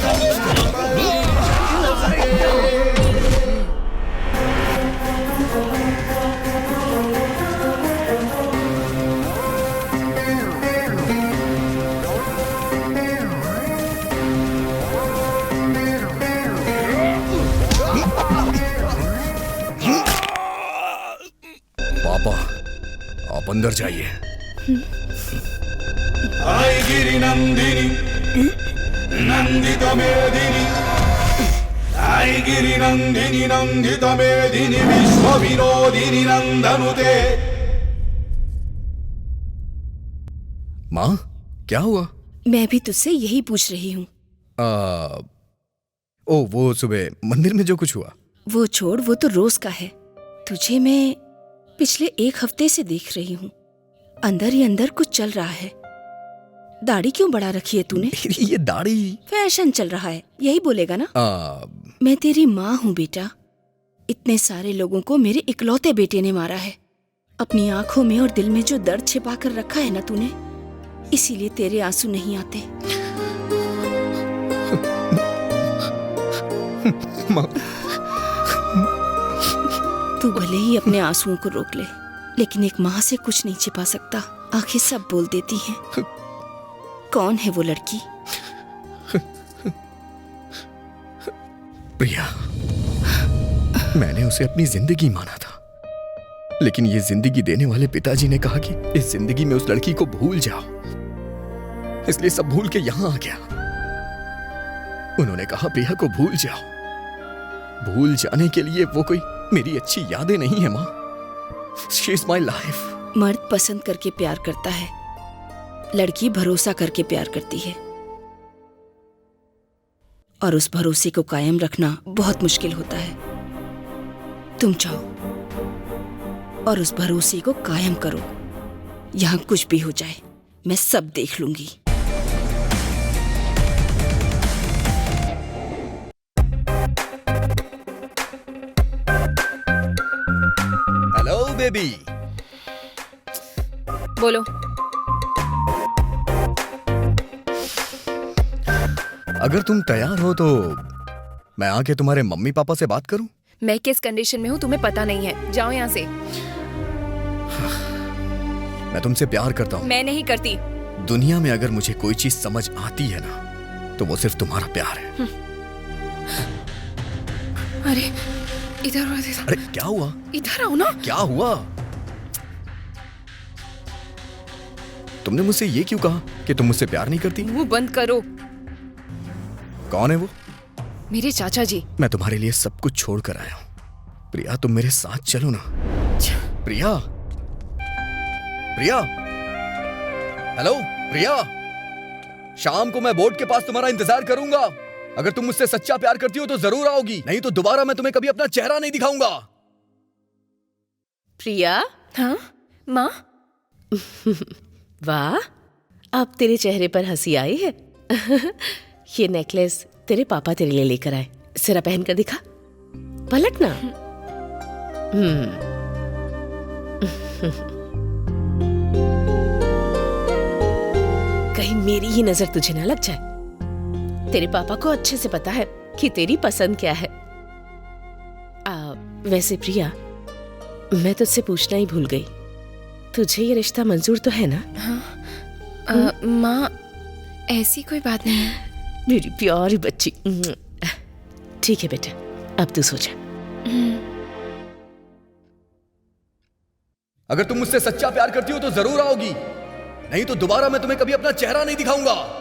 पापा, आप अंदर जाइए। गिरी नंदिनी नंदिता मेदिनी, गिरी नंदिनी नंदिता मेदिनी, विश्व विनोदिनी नंदनुते। माँ, क्या हुआ? मैं भी तुझसे यही पूछ रही हूँ। ओ, वो सुबह मंदिर में जो कुछ हुआ। वो छोड़, वो तो रोज का है। तुझे मैं पिछले 1 हफ्ते से देख रही हूँ, अंदर ही अंदर कुछ चल रहा है। दाढ़ी क्यों बढ़ा रखी है तूने? मेरी ये दाढ़ी फैशन चल रहा है, यही बोलेगा ना? मैं तेरी माँ हूँ बेटा। इतने सारे लोगों को मेरे इकलौते बेटे ने मारा है। अपनी आंखों में और दिल में जो दर्द छिपा कर रखा है ना तूने, इसीलिए तेरे आंसू नहीं आते। माँ, तू भले ही अपने आंसुओं को रोक ले, लेकिन एक माँ से कुछ नहीं छिपा सकता। आंखें सब बोल देती हैं। कौन है वो लड़की? प्रिया। मैंने उसे अपनी जिंदगी माना था, लेकिन ये जिंदगी देने वाले पिताजी ने कहा कि इस जिंदगी में उस लड़की को भूल जाओ, इसलिए सब भूल के यहां आ गया। उन्होंने कहा प्रिया को भूल जाओ। भूल जाने के लिए वो कोई मेरी अच्छी यादें नहीं है माँ। She is my life. मर्द पसंद करके प्यार करता है, लड़की भरोसा करके प्यार करती है, और उस भरोसे को कायम रखना बहुत मुश्किल होता है। तुम जाओ और उस भरोसे को कायम करो। यहां कुछ भी हो जाए, मैं सब देख लूंगी। Hello baby. बोलो। अगर तुम तैयार हो तो मैं आके तुम्हारे मम्मी पापा से बात करूं? मैं किस कंडीशन में हूँ तुम्हें पता नहीं है। जाओ यहाँ से। मैं तुमसे प्यार करता हूँ। मैं नहीं करती। दुनिया में अगर मुझे कोई चीज समझ आती है ना, तो वो सिर्फ तुम्हारा प्यार है। अरे इधर आओ, इधर। अरे क्या हुआ? इधर आओ ना। क्या हुआ? तुमने मुझसे ये क्यों कहा कि तुम मुझसे प्यार नहीं करती? मुंह बंद करो। कौन है वो? मेरे चाचा जी। मैं तुम्हारे लिए सब कुछ छोड़ कर आया हूं। प्रिया, तुम मेरे साथ चलो ना। प्रिया, प्रिया, हेलो प्रिया। शाम को मैं बोर्ड के पास तुम्हारा इंतजार करूंगा। अगर तुम मुझसे सच्चा प्यार करती हो तो जरूर आओगी, नहीं तो दोबारा मैं तुम्हें कभी अपना चेहरा नहीं दिखाऊंगा। प्रिया। हाँ माँ। वाह, अब तेरे चेहरे पर हंसी आई है। ये नेकलेस तेरे पापा तेरे लिए लेकर आए, जरा पहन कर दिखा। पलट ना। कहीं मेरी ही नजर तुझे ना लग जाए। तेरे पापा को अच्छे से पता है कि तेरी पसंद क्या है। वैसे प्रिया, मैं तुझसे पूछना ही भूल गई। तुझे ये रिश्ता मंजूर तो है ना? माँ, ऐसी कोई बात नहीं है। मेरी प्यारी बच्ची। ठीक है बेटा, अब तू सो जा। अगर तुम मुझसे सच्चा प्यार करती हो तो जरूर आओगी, नहीं तो दोबारा मैं तुम्हें कभी अपना चेहरा नहीं दिखाऊंगा।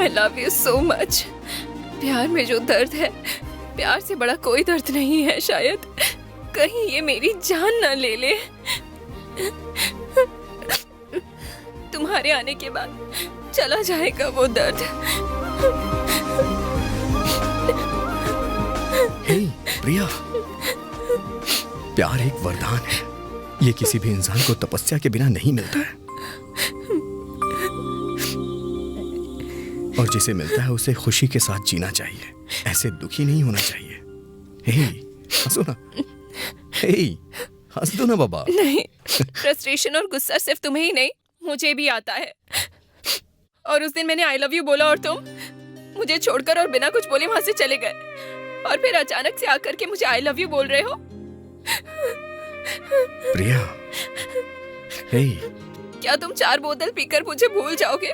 I love you so much. प्यार में जो दर्द है, प्यार से बड़ा कोई दर्द नहीं है शायद। कहीं ये मेरी जान ना ले ले। तुम्हारे आने के बाद चला जाएगा वो दर्द। हे प्रिया, प्यार एक वरदान है। ये किसी भी इंसान को तपस्या के बिना नहीं मिलता है, और जिसे मिलता है उसे खुशी के साथ जीना चाहिए, ऐसे दुखी नहीं होना चाहिए। हे हंसो ना, हे हंस दो ना बाबा। नहीं, फ्रस्ट्रेशन और गुस्सा सिर्फ तुम्हें ही नहीं, मुझे भी आता है। और उस दिन मैंने आई लव यू बोला और तुम मुझे छोड़कर और बिना कुछ बोले वहां से चले गए, और फिर अचानक से आकर के मुझे आई लव यू बोल रहे हो। प्रिया, हे क्या तुम 4 बोतल पीकर मुझे भूल जाओगे?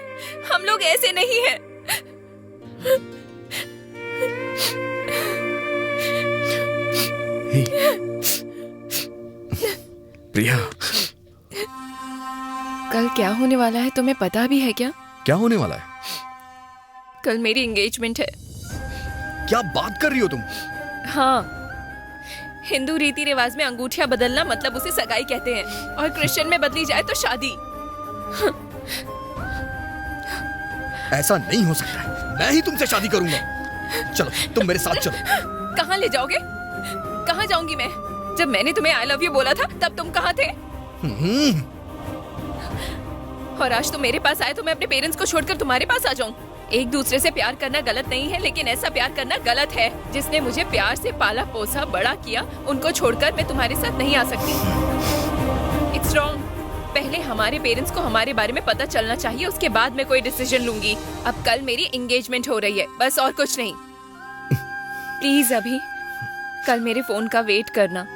हम लोग ऐसे नहीं हैं। प्रिया, कल क्या होने वाला है तुम्हें पता भी है क्या? क्या होने वाला है? कल मेरी एंगेजमेंट है। क्या बात कर रही हो तुम? हाँ, हिंदू रीति रिवाज में अंगूठियां बदलना मतलब उसे सगाई कहते हैं, और क्रिश्चियन में बदली जाए तो शादी। ऐसा नहीं हो सकता है, मैं ही तुमसे शादी करूंगा। चलो तुम मेरे साथ चलो। कहाँ ले जाओगे? कहाँ जाऊंगी मैं? जब मैंने तुम्हें आई लव यू बोला था तब तुम कहाँ थे? और आज तुम मेरे पास आए तो मैं अपने पेरेंट्स को छोड़कर तुम्हारे पास आ जाऊं? एक दूसरे से प्यार करना गलत नहीं है, लेकिन ऐसा प्यार करना गलत है। जिसने मुझे प्यार से पाला पोसा बड़ा किया, उनको छोड़कर मैं तुम्हारे साथ नहीं आ सकती। It's wrong. पहले हमारे पेरेंट्स को हमारे बारे में पता चलना चाहिए, उसके बाद मैं कोई डिसीजन लूंगी। अब कल मेरी एंगेजमेंट हो रही है, बस, और कुछ नहीं। प्लीज अभी कल मेरे फोन का वेट करना।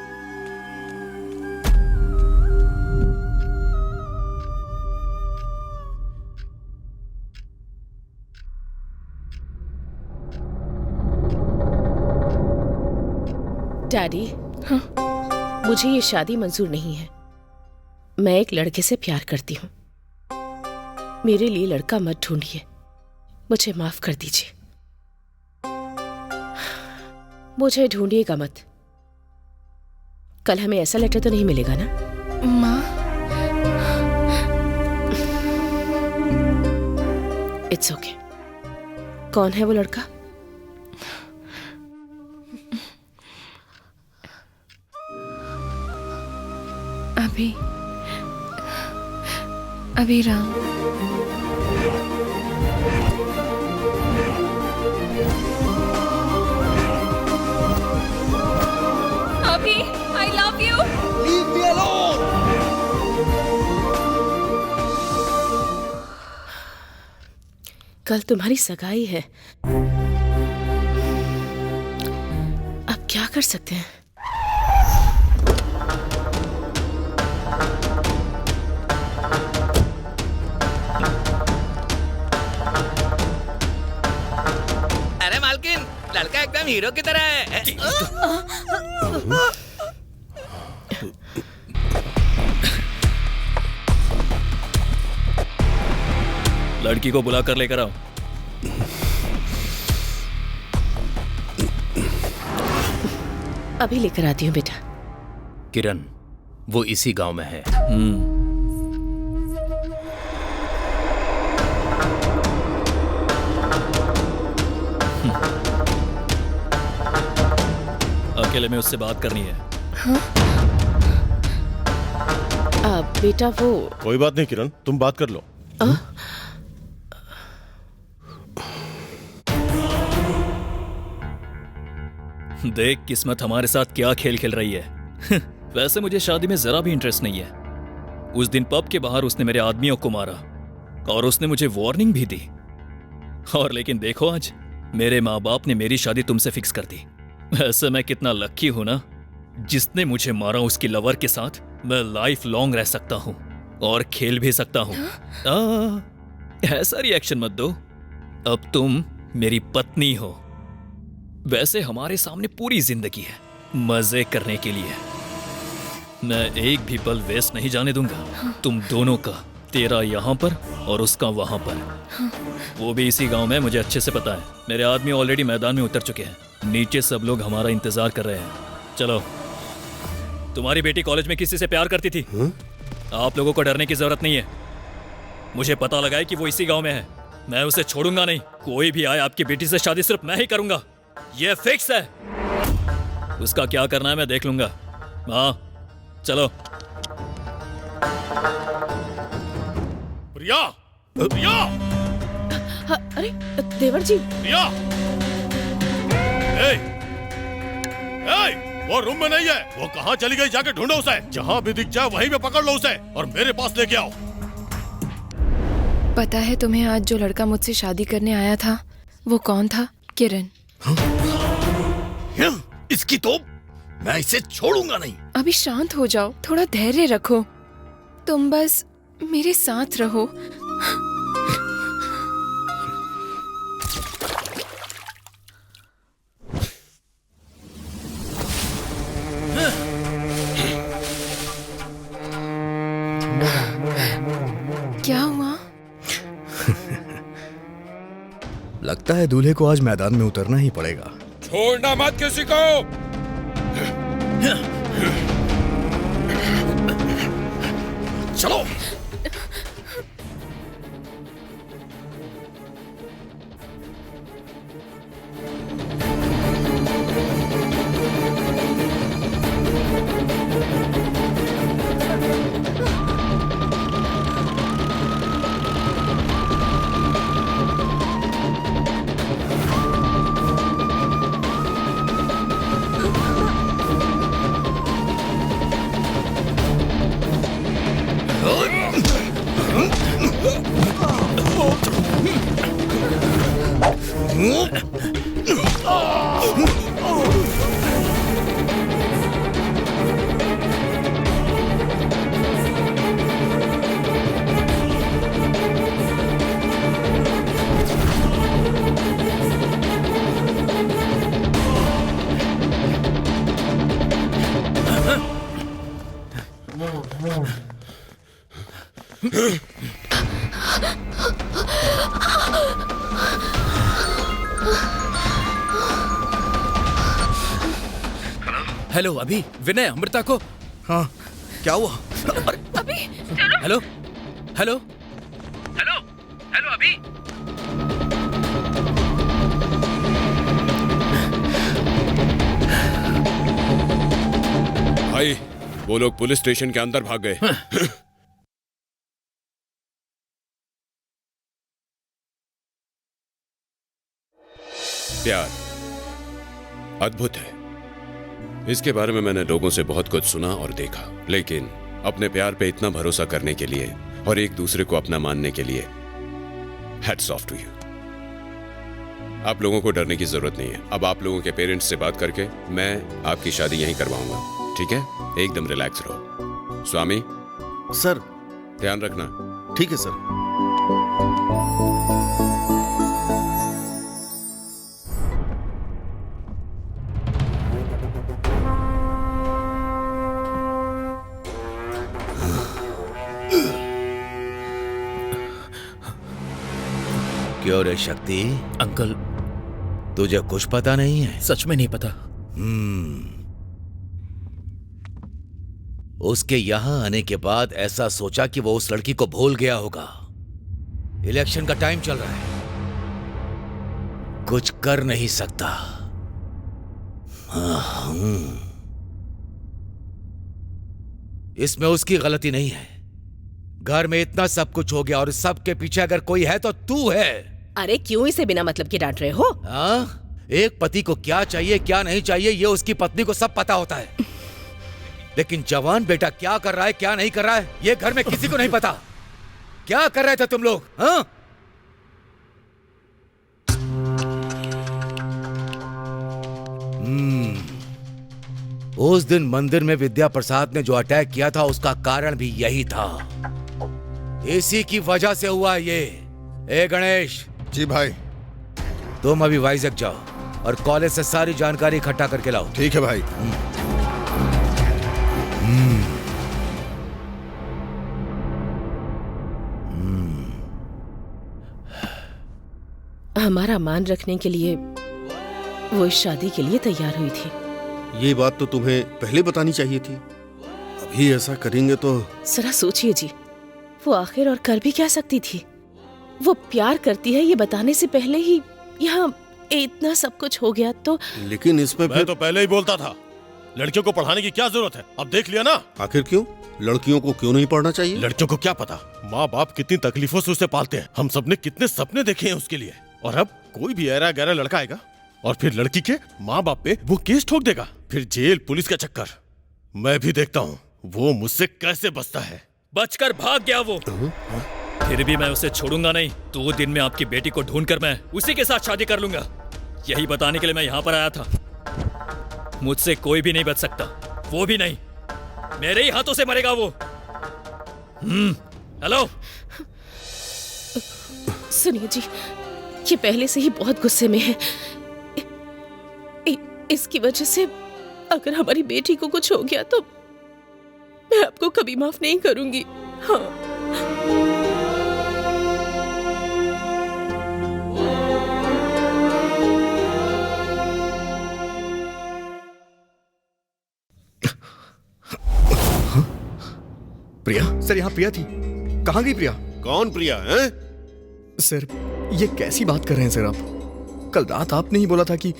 डैडी, मुझे ये शादी मंजूर नहीं है। मैं एक लड़के से प्यार करती हूँ। मेरे लिए लड़का मत ढूंढिए, मुझे माफ कर दीजिए। मुझे ढूंढिएगा मत। कल हमें ऐसा लेटर तो नहीं मिलेगा ना? माँ, इट्स ओके। कौन है वो लड़का? अभिराम। अभी, I love you. Leave me alone. कल तुम्हारी सगाई है। अब क्या कर सकते हैं? लड़का एकदम हीरो की तरह है। लड़की को बुला कर लेकर आओ। अभी लेकर आती हूँ बेटा। किरण, वो इसी गांव में है। अकेले में उससे बात करनी है। बेटा वो कोई बात नहीं किरण, तुम बात कर लो। देख किस्मत हमारे साथ क्या खेल खेल रही है। वैसे मुझे शादी में जरा भी इंटरेस्ट नहीं है। उस दिन पब के बाहर उसने मेरे आदमियों को मारा और उसने मुझे वार्निंग भी दी। और लेकिन देखो आज मेरे माँ बाप ने मेरी शादी तुमसे फिक्स कर दी। ऐसे मैं कितना लक्की हूं ना, जिसने मुझे मारा उसकी लवर के साथ मैं लाइफ लॉन्ग रह सकता हूं और खेल भी सकता हूं। ऐसा रिएक्शन मत दो, अब तुम मेरी पत्नी हो। वैसे हमारे सामने पूरी जिंदगी है मजे करने के लिए। मैं एक भी पल वेस्ट नहीं जाने दूंगा तुम दोनों का, तेरा यहाँ पर और उसका वहां पर। वो भी इसी गांव में, मुझे अच्छे से पता है। मेरे आदमी ऑलरेडी मैदान में उतर चुके हैं, नीचे सब लोग हमारा इंतजार कर रहे हैं। चलो। तुम्हारी बेटी कॉलेज में किसी से प्यार करती थी? आप लोगों को डरने की जरूरत नहीं है। मुझे पता लगा है कि वो इसी गांव में है। मैं उसे छोड़ूंगा नहीं। कोई भी आए, आपकी बेटी से शादी सिर्फ मैं ही करूंगा, ये फिक्स है। उसका क्या करना है मैं देख लूंगा। हाँ चलो। प्रिया, प्रिया, अरे देवर जी। प्रिया, वो रूम में नहीं है। वो कहाँ चली गई? जाके ढूंढो उसे। जहाँ भी दिख जाए वहीं पे पकड़ लो उसे और मेरे पास लेके आओ। पता है तुम्हें आज जो लड़का मुझसे शादी करने आया था वो कौन था? किरण। इसकी तो मैं इसे छोड़ूंगा नहीं। अभी शांत हो जाओ, थोड़ा धैर्य रखो। तुम बस मेरे साथ रहो। क्या हुआ? लगता है दूल्हे को आज मैदान में उतरना ही पड़ेगा। छोड़ना मत किसी को। चलो। हेलो अभी, विनय अमृता को। हाँ क्या हुआ? अभी हेलो हेलो हेलो हेलो अभी। भाई वो लोग पुलिस स्टेशन के अंदर भाग गए। प्यार अद्भुत है। इसके बारे में मैंने लोगों से बहुत कुछ सुना और देखा, लेकिन अपने प्यार पे इतना भरोसा करने के लिए और एक दूसरे को अपना मानने के लिए हैट्स ऑफ टू यू। आप लोगों को डरने की जरूरत नहीं है। अब आप लोगों के पेरेंट्स से बात करके मैं आपकी शादी यहीं करवाऊंगा, ठीक है? एकदम रिलैक्स रहो। स्वामी सर, ध्यान रखना। ठीक है सर। क्यों रे शक्ति? अंकल तुझे कुछ पता नहीं है? सच में नहीं पता। उसके यहां आने के बाद ऐसा सोचा कि वो उस लड़की को भूल गया होगा। इलेक्शन का टाइम चल रहा है, कुछ कर नहीं सकता। इसमें उसकी गलती नहीं है। घर में इतना सब कुछ हो गया और सब के पीछे अगर कोई है तो तू है। अरे क्यों इसे बिना मतलब के डांट रहे हो? हाँ, एक पति को क्या चाहिए क्या नहीं चाहिए ये उसकी पत्नी को सब पता होता है, लेकिन जवान बेटा क्या कर रहा है क्या नहीं कर रहा है ये घर में किसी को नहीं पता। क्या कर रहे थे तुम लोग? हाँ? उस दिन मंदिर में विद्या प्रसाद ने जो अटैक किया था उसका कारण भी यही था। इसी की वजह से हुआ ये। ए गणेश। जी भाई। तुम अभी वाइजैक जाओ और कॉलेज से सारी जानकारी इकट्ठा करके लाओ। ठीक है भाई। हमारा मान रखने के लिए वो इस शादी के लिए तैयार हुई थी। ये बात तो तुम्हें पहले बतानी चाहिए थी। अभी ऐसा करेंगे तो। जरा सोचिए जी, वो आखिर और कर भी क्या सकती थी? वो प्यार करती है ये बताने से पहले ही यहाँ इतना सब कुछ हो गया तो। लेकिन इसमें मैं तो पहले ही बोलता था, लड़कियों को पढ़ाने की क्या जरूरत है? अब देख लिया ना। आखिर क्यों? लड़कियों को क्यों नहीं पढ़ना चाहिए? लड़कियों को क्या पता, माँ बाप कितनी तकलीफों से उसे पालते हैं। हम सबने कितने सपने देखे हैं उसके लिए, और अब कोई भी ऐरा गहरा लड़का आएगा और फिर लड़की के माँ बाप पे वो केस ठोक देगा, फिर जेल पुलिस का चक्कर। मैं भी देखता हूँ वो मुझसे कैसे बचता है। बचकर भाग गया वो। फिर भी मैं उसे छोड़ूंगा नहीं। 2 दिन में आपकी बेटी को ढूंढकर मैं उसी के साथ शादी कर लूंगा। यही बताने के लिए मैं यहाँ पर आया था। मुझसे कोई भी नहीं बच सकता, वो भी नहीं। मेरे ही हाथों से मरेगा वो। हेलो सुनिए जी, ये पहले से ही बहुत गुस्से में है। इसकी वजह से अगर हमारी बेटी को कुछ हो गया तो मैं आपको कभी माफ नहीं करूंगी। हाँ। प्रिया सर, यहाँ प्रिया थी। कहाँ गई प्रिया? कौन प्रिया है? सर ये कैसी बात कर रहे हैं सर आप? कल रात आपने ही बोला था कि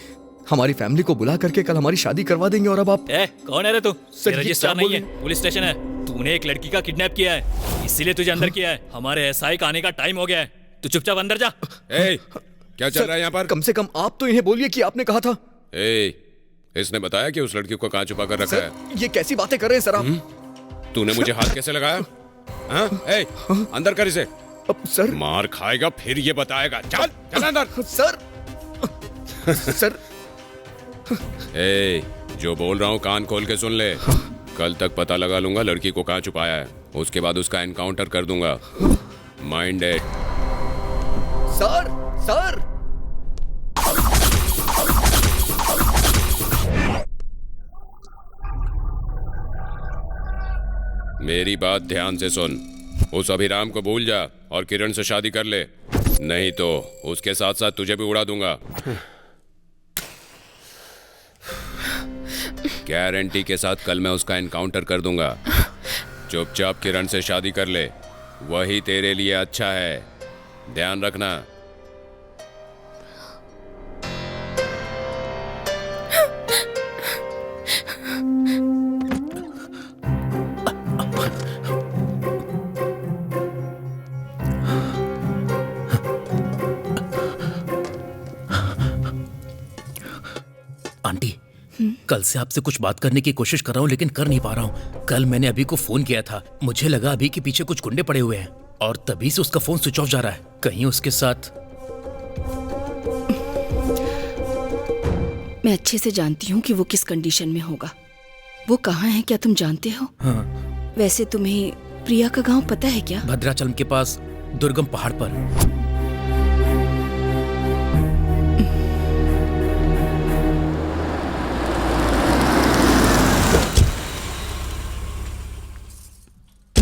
हमारी फैमिली को बुला करके कल हमारी शादी करवा देंगे और अब आप। कौन है रे तू? सर, ये रजिस्टर क्या नहीं बोल है, पुलिस स्टेशन है। तूने एक लड़की का किडनैप किया है, इसीलिए तुझे अंदर किया है। हमारे एसआई का आने का टाइम हो गया है, तू चुपचाप अंदर जा। क्या चल रहा है यहाँ पर? कम से कम आप तो इन्हें बोलिए कि आपने कहा था। इसने बताया कि उस लड़की को कहाँ छुपा कर रखा है? ये कैसी बातें कर रहे हैं सर आप? तूने मुझे हाथ कैसे लगाया? अंदर कर इसे। सर मार खाएगा फिर ये बताएगा। चल चल अंदर। सर सर जो बोल रहा हूँ कान खोल के सुन ले। कल तक पता लगा लूंगा लड़की को कहाँ छुपाया है, उसके बाद उसका एनकाउंटर कर दूंगा। Mind it. सर सर मेरी बात ध्यान से सुन। उस अभिराम को भूल जा और किरण से शादी कर ले, नहीं तो उसके साथ साथ तुझे भी उड़ा दूंगा। गारंटी के साथ कल मैं उसका एनकाउंटर कर दूंगा। चुपचाप किरण से शादी कर ले, वही तेरे लिए अच्छा है। ध्यान रखना। आंटी, कल से आपसे कुछ बात करने की कोशिश कर रहा हूँ लेकिन कर नहीं पा रहा हूँ। कल मैंने अभी को फोन किया था, मुझे लगा अभी के पीछे कुछ गुंडे पड़े हुए हैं और तभी से उसका फोन स्विच ऑफ जा रहा है। कहीं उसके साथ। मैं अच्छे से जानती हूँ कि वो किस कंडीशन में होगा। वो कहाँ है क्या तुम जानते हो? हाँ। वैसे तुम्हें प्रिया का गांव पता है क्या? भद्राचलम के पास दुर्गम पहाड़ पर।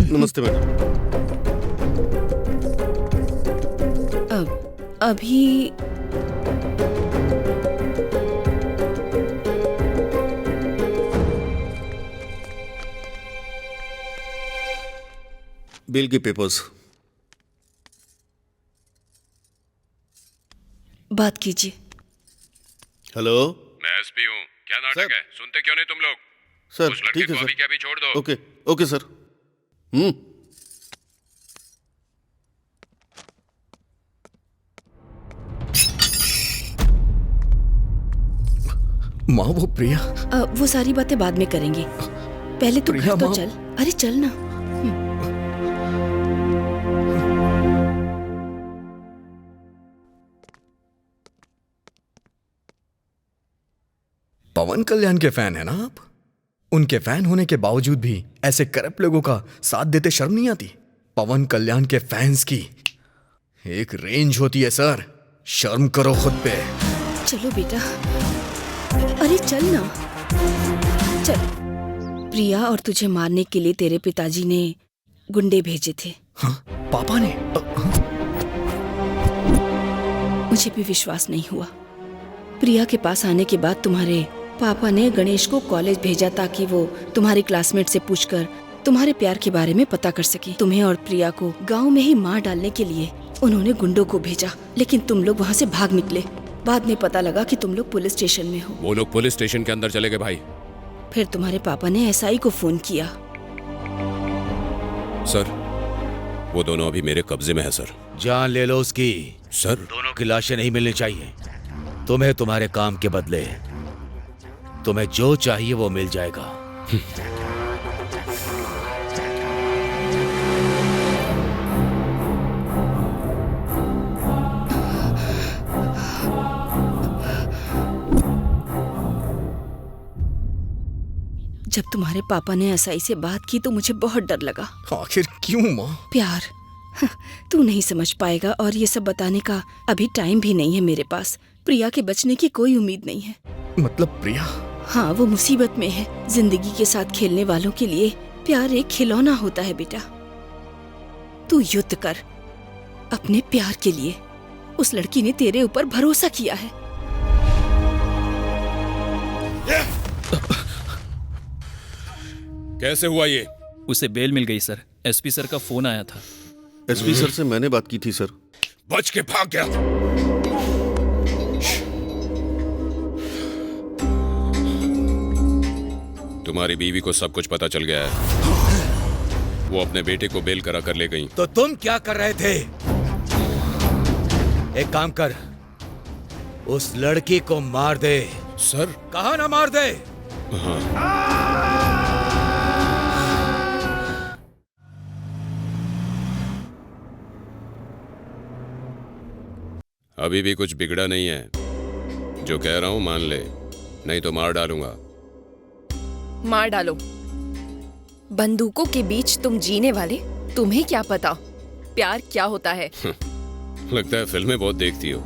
नमस्ते मैडम। अभी बिल के पेपर्स। बात कीजिए। हेलो मैं एसपी हूँ। क्या नाटक है? सुनते क्यों नहीं तुम लोग? सर, उस लड़के ठीक है को सर। अभी के अभी छोड़ दो। Okay okay sir. माँ वो प्रिया। वो सारी बातें बाद में करेंगे, पहले तू प्रिया घर तो माँ। चल। अरे चल ना। पवन कल्याण के फैन है ना आप? उनके फैन होने के बावजूद भी ऐसे करप्ट लोगों का साथ देते शर्म नहीं आती? पवन कल्याण के फैंस की एक रेंज होती है सर, शर्म करो खुद पे। चलो बेटा, अरे चल ना, चल। प्रिया और तुझे मारने के लिए तेरे पिताजी ने गुंडे भेजे थे। हाँ, पापा ने? मुझे भी विश्वास नहीं हुआ। प्रिया के पास आने के बाद तुम्हारे पापा ने गणेश को कॉलेज भेजा ताकि वो तुम्हारे क्लासमेट से पूछकर तुम्हारे प्यार के बारे में पता कर सके। तुम्हें और प्रिया को गांव में ही मार डालने के लिए उन्होंने गुंडों को भेजा, लेकिन तुम लोग वहाँ से भाग निकले। बाद में पता लगा कि तुम लोग पुलिस स्टेशन में हो। वो लोग पुलिस स्टेशन के अंदर चले गए भाई। फिर तुम्हारे पापा ने एसआई को फोन किया। सर, वो दोनों अभी मेरे कब्जे में है सर। जान ले लो उसकी। सर, दोनों की लाशें नहीं मिलनी चाहिए। तुम्हें तुम्हारे काम के बदले तुम्हें जो चाहिए वो मिल जाएगा। जब तुम्हारे पापा ने एसआई से बात की तो मुझे बहुत डर लगा। आखिर क्यों माँ? प्यार, तू नहीं समझ पाएगा और ये सब बताने का अभी टाइम भी नहीं है मेरे पास। प्रिया के बचने की कोई उम्मीद नहीं है। मतलब प्रिया? हाँ, वो मुसीबत में है। जिंदगी के साथ खेलने वालों के लिए प्यार एक खिलौना होता है बेटा। तू युद्ध कर अपने प्यार के लिए। उस लड़की ने तेरे ऊपर भरोसा किया है। कैसे हुआ ये? उसे बेल मिल गई सर। एसपी सर का फोन आया था। एसपी सर से मैंने बात की थी सर। बच के भाग गया। तुम्हारी बीवी को सब कुछ पता चल गया है। वो अपने बेटे को बेल करा कर ले गई। तो तुम क्या कर रहे थे? एक काम कर, उस लड़की को मार दे। सर, कहा ना मार दे। अभी भी कुछ बिगड़ा नहीं है। जो कह रहा हूं मान ले, नहीं तो मार डालूंगा। मार डालो। बंदूकों के बीच तुम जीने वाले, तुम्हें क्या पता प्यार क्या होता है? लगता है फिल्में बहुत देखती हो।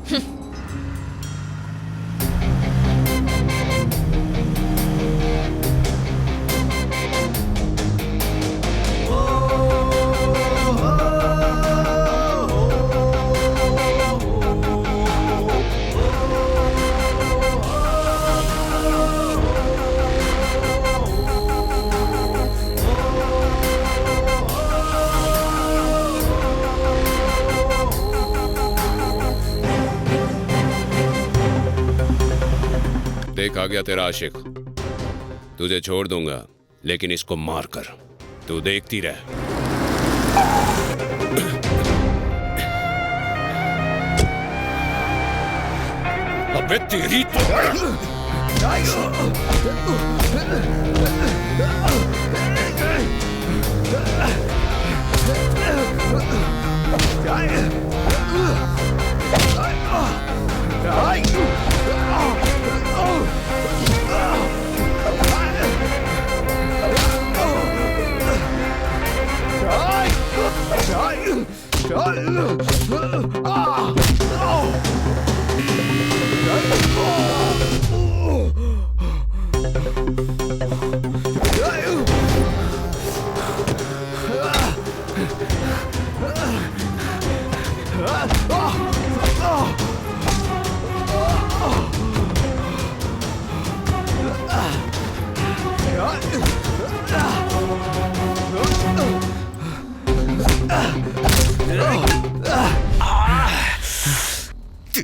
देख आ गया तेरा आशिक। तुझे छोड़ दूंगा, लेकिन इसको मार कर। तू देखती रह। अबे तेरी तो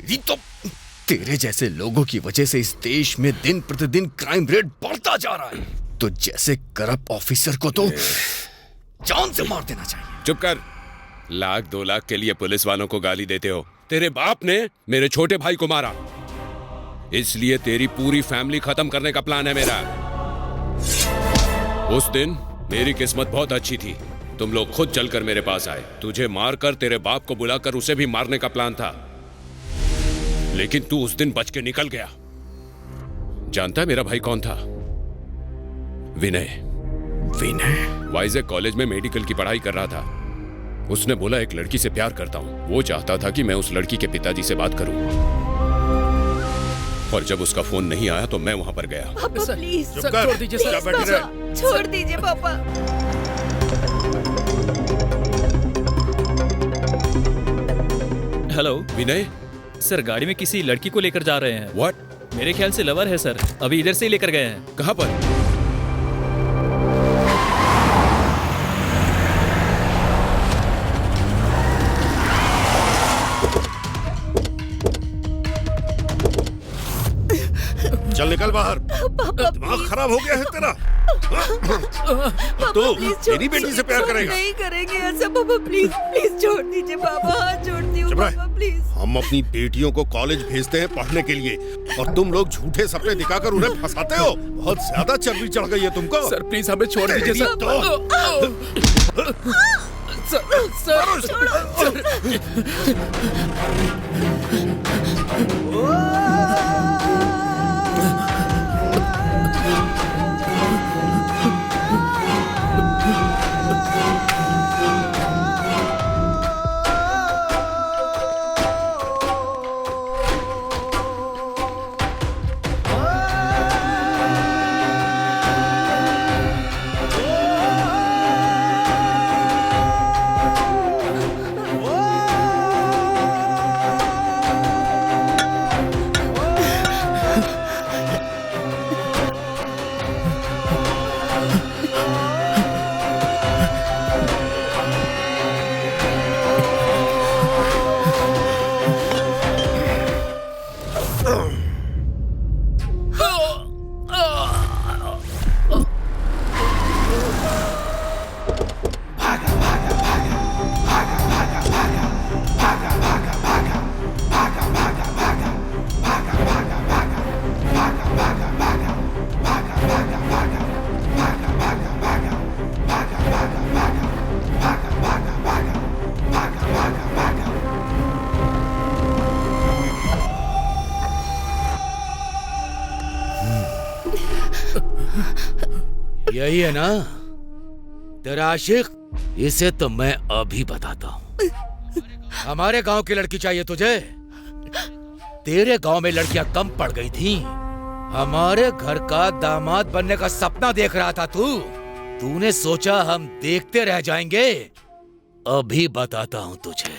तेरी तो तेरे जैसे लोगों की वजह से इस देश में दिन प्रतिदिन क्राइम रेट बढ़ता जा रहा है। तो जैसे करप्ट ऑफिसर को तो जान से मार देना चाहिए। चुप कर। 1-2 लाख के लिए पुलिस वालों को गाली देते हो। तेरे बाप ने मेरे छोटे भाई को मारा, इसलिए तेरी पूरी फैमिली खत्म करने का प्लान है मेरा। उस दिन मेरी किस्मत बहुत अच्छी थी, तुम लोग खुद चलकर मेरे पास आए। तुझे मारकर तेरे बाप को बुलाकर उसे भी मारने का प्लान था, लेकिन तू उस दिन बच के निकल गया। जानता है मेरा भाई कौन था? विनय। विनय वाइजैक कॉलेज में मेडिकल की पढ़ाई कर रहा था। उसने बोला एक लड़की से प्यार करता हूं। वो चाहता था कि मैं उस लड़की के पिताजी से बात करूं, और जब उसका फोन नहीं आया तो मैं वहां पर गया। पापा प्लीज छोड़ दीजिए सर, छोड़ दीजिए पापा। हेलो विनय। सर, गाड़ी में किसी लड़की को लेकर जा रहे हैं। व्हाट? मेरे ख्याल से लवर है सर, अभी इधर से ही लेकर गए हैं। कहां पर? चल निकल बाहर। दिमाग खराब हो गया है तेरा। तो मेरी बेटी से प्यार करेगा? नहीं करेंगे ऐसा पापा, प्लीज प्लीज छोड़ दीजिए पापा, हाथ जोड़ती हूँ पापा प्लीज। हम अपनी बेटियों को कॉलेज भेजते हैं पढ़ने के लिए, और तुम लोग झूठे सपने दिखाकर उन्हें फंसाते हो। बहुत ज्यादा चर्बी चढ़ गई है तुमको। सर प्लीज हमें छोड़ दीजिए यही है ना तेरा आशिक? इसे तो मैं अभी बताता हूँ। हमारे गांव की लड़की चाहिए तुझे? तेरे गांव में लड़कियां कम पड़ गई थी। हमारे घर का दामाद बनने का सपना देख रहा था तूने सोचा हम देखते रह जाएंगे? अभी बताता हूँ तुझे।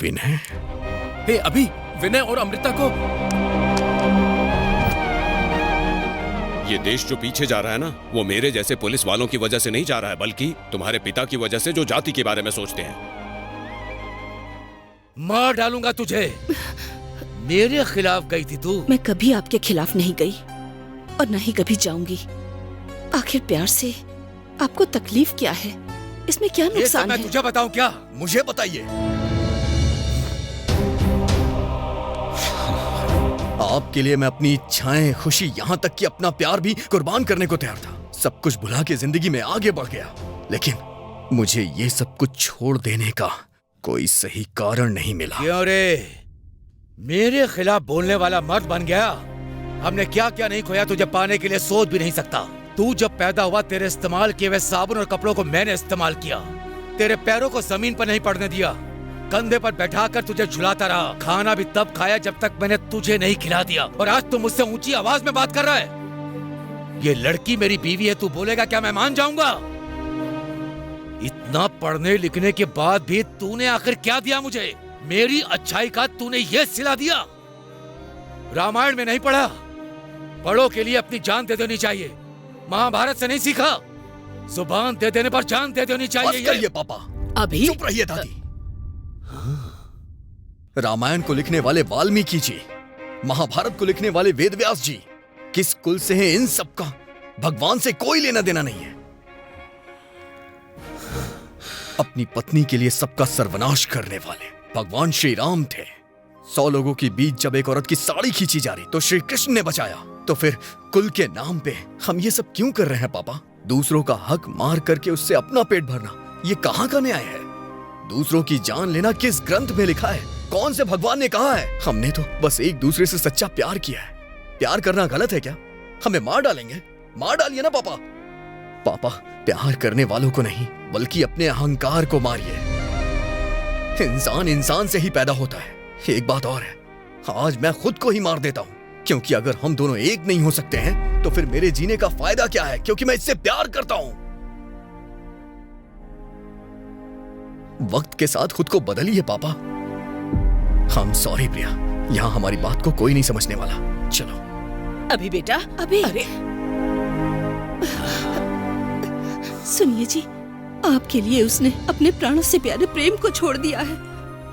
विनय? हे अभी, विनय और अमृता को। ये देश जो पीछे जा रहा है ना, वो मेरे जैसे पुलिस वालों की वजह से नहीं जा रहा है, बल्कि तुम्हारे पिता की वजह से, जो जाति के बारे में सोचते हैं। मार डालूंगा तुझे। मेरे खिलाफ गई थी तू। मैं कभी आपके खिलाफ नहीं गई और न ही कभी जाऊंगी। आखिर प्यार से आपको तकलीफ क्या है? इसमें क्या नुकसान मैं है? तुझे बताऊं क्या? मुझे बताइए। आपके लिए मैं अपनी इच्छाएं, खुशी, यहाँ तक कि अपना प्यार भी कुर्बान करने को तैयार था। सब कुछ भुला के जिंदगी में आगे बढ़ गया, लेकिन मुझे ये सब कुछ छोड़ देने का कोई सही कारण नहीं मिला। क्यों रे? मेरे खिलाफ बोलने वाला मर्द बन गया। हमने क्या क्या नहीं खोया तुझे पाने के लिए सोच भी नहीं सकता। तू जब पैदा हुआ तेरे इस्तेमाल किए हुए साबुन और कपड़ों को मैंने इस्तेमाल किया। तेरे पैरों को जमीन पर नहीं पड़ने दिया। कंधे पर बैठाकर तुझे झुलाता रहा। खाना भी तब खाया जब तक मैंने तुझे नहीं खिला दिया। और आज तू मुझसे ऊंची आवाज में बात कर रहा है। ये लड़की मेरी बीवी है, तू बोलेगा क्या मैं मान जाऊंगा? इतना पढ़ने लिखने के बाद भी तूने आखिर क्या दिया मुझे? मेरी अच्छाई का तूने ये सिला दिया। रामायण में नहीं पढ़ा? बड़ों के लिए अपनी जान दे देनी चाहिए। महाभारत से नहीं सीखा? जुबान दे देने पर जान दे देनी चाहिए। बस करिए पापा। अभी चुप रहिए दादी। रामायण को लिखने वाले वाल्मीकि जी, महाभारत को लिखने वाले वेदव्यास जी, किस कुल से हैं इन सबका भगवान से कोई लेना देना नहीं है। अपनी पत्नी के लिए सबका सर्वनाश करने वाले भगवान श्री राम थे। 100 लोगों के बीच जब एक औरत की साड़ी खींची जा रही तो श्री कृष्ण ने बचाया। तो फिर कुल के नाम पे हम ये सब क्यों कर रहे हैं पापा? दूसरों का हक मार करके उससे अपना पेट भरना, ये कहाँ का न्याय है? दूसरों की जान लेना किस ग्रंथ में लिखा है? कौन से भगवान ने कहा है? हमने तो बस एक दूसरे से सच्चा प्यार किया है। प्यार करना गलत है क्या? हमें मार डालेंगे? मार डालिए ना पापा। पापा, प्यार करने वालों को नहीं बल्कि अपने अहंकार को मारिए। इंसान इंसान से ही पैदा होता है। एक बात और है, आज मैं खुद को ही मार देता हूं, क्योंकि अगर हम दोनों एक नहीं हो सकते हैं तो फिर मेरे जीने का फायदा क्या है? क्योंकि मैं इससे प्यार करता हूं। वक्त के साथ खुद को बदलिए पापा। हम सॉरी प्रिया, यहां हमारी बात को कोई नहीं समझने वाला। चलो। अभी बेटा, अभी। अरे सुनिए जी, आपके लिए उसने अपने प्राणों से प्यारे प्रेम को छोड़ दिया है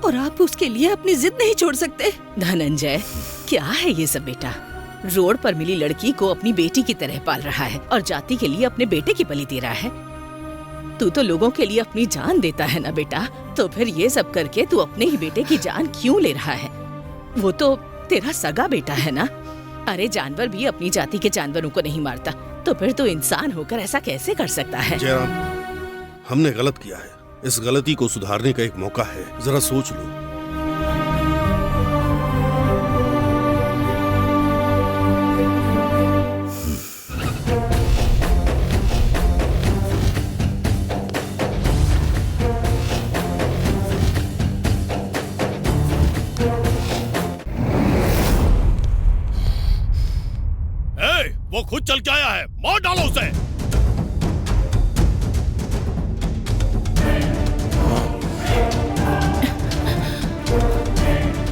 और आप उसके लिए अपनी जिद नहीं छोड़ सकते। धनंजय, क्या है ये सब बेटा? रोड पर मिली लड़की को अपनी बेटी की तरह पाल रहा है और जाति के लिए अपने बेटे की बलि दे रहा है। तू तो लोगों के लिए अपनी जान देता है ना बेटा, तो फिर ये सब करके तू अपने ही बेटे की जान क्यों ले रहा है? वो तो तेरा सगा बेटा है ना। अरे जानवर भी अपनी जाति के जानवरों को नहीं मारता, तो फिर तू इंसान होकर ऐसा कैसे कर सकता है? जयराम, हमने गलत किया है। इस गलती को सुधारने का एक मौका है, जरा सोच लो। वो खुद चल के आया है, मार डालो उसे।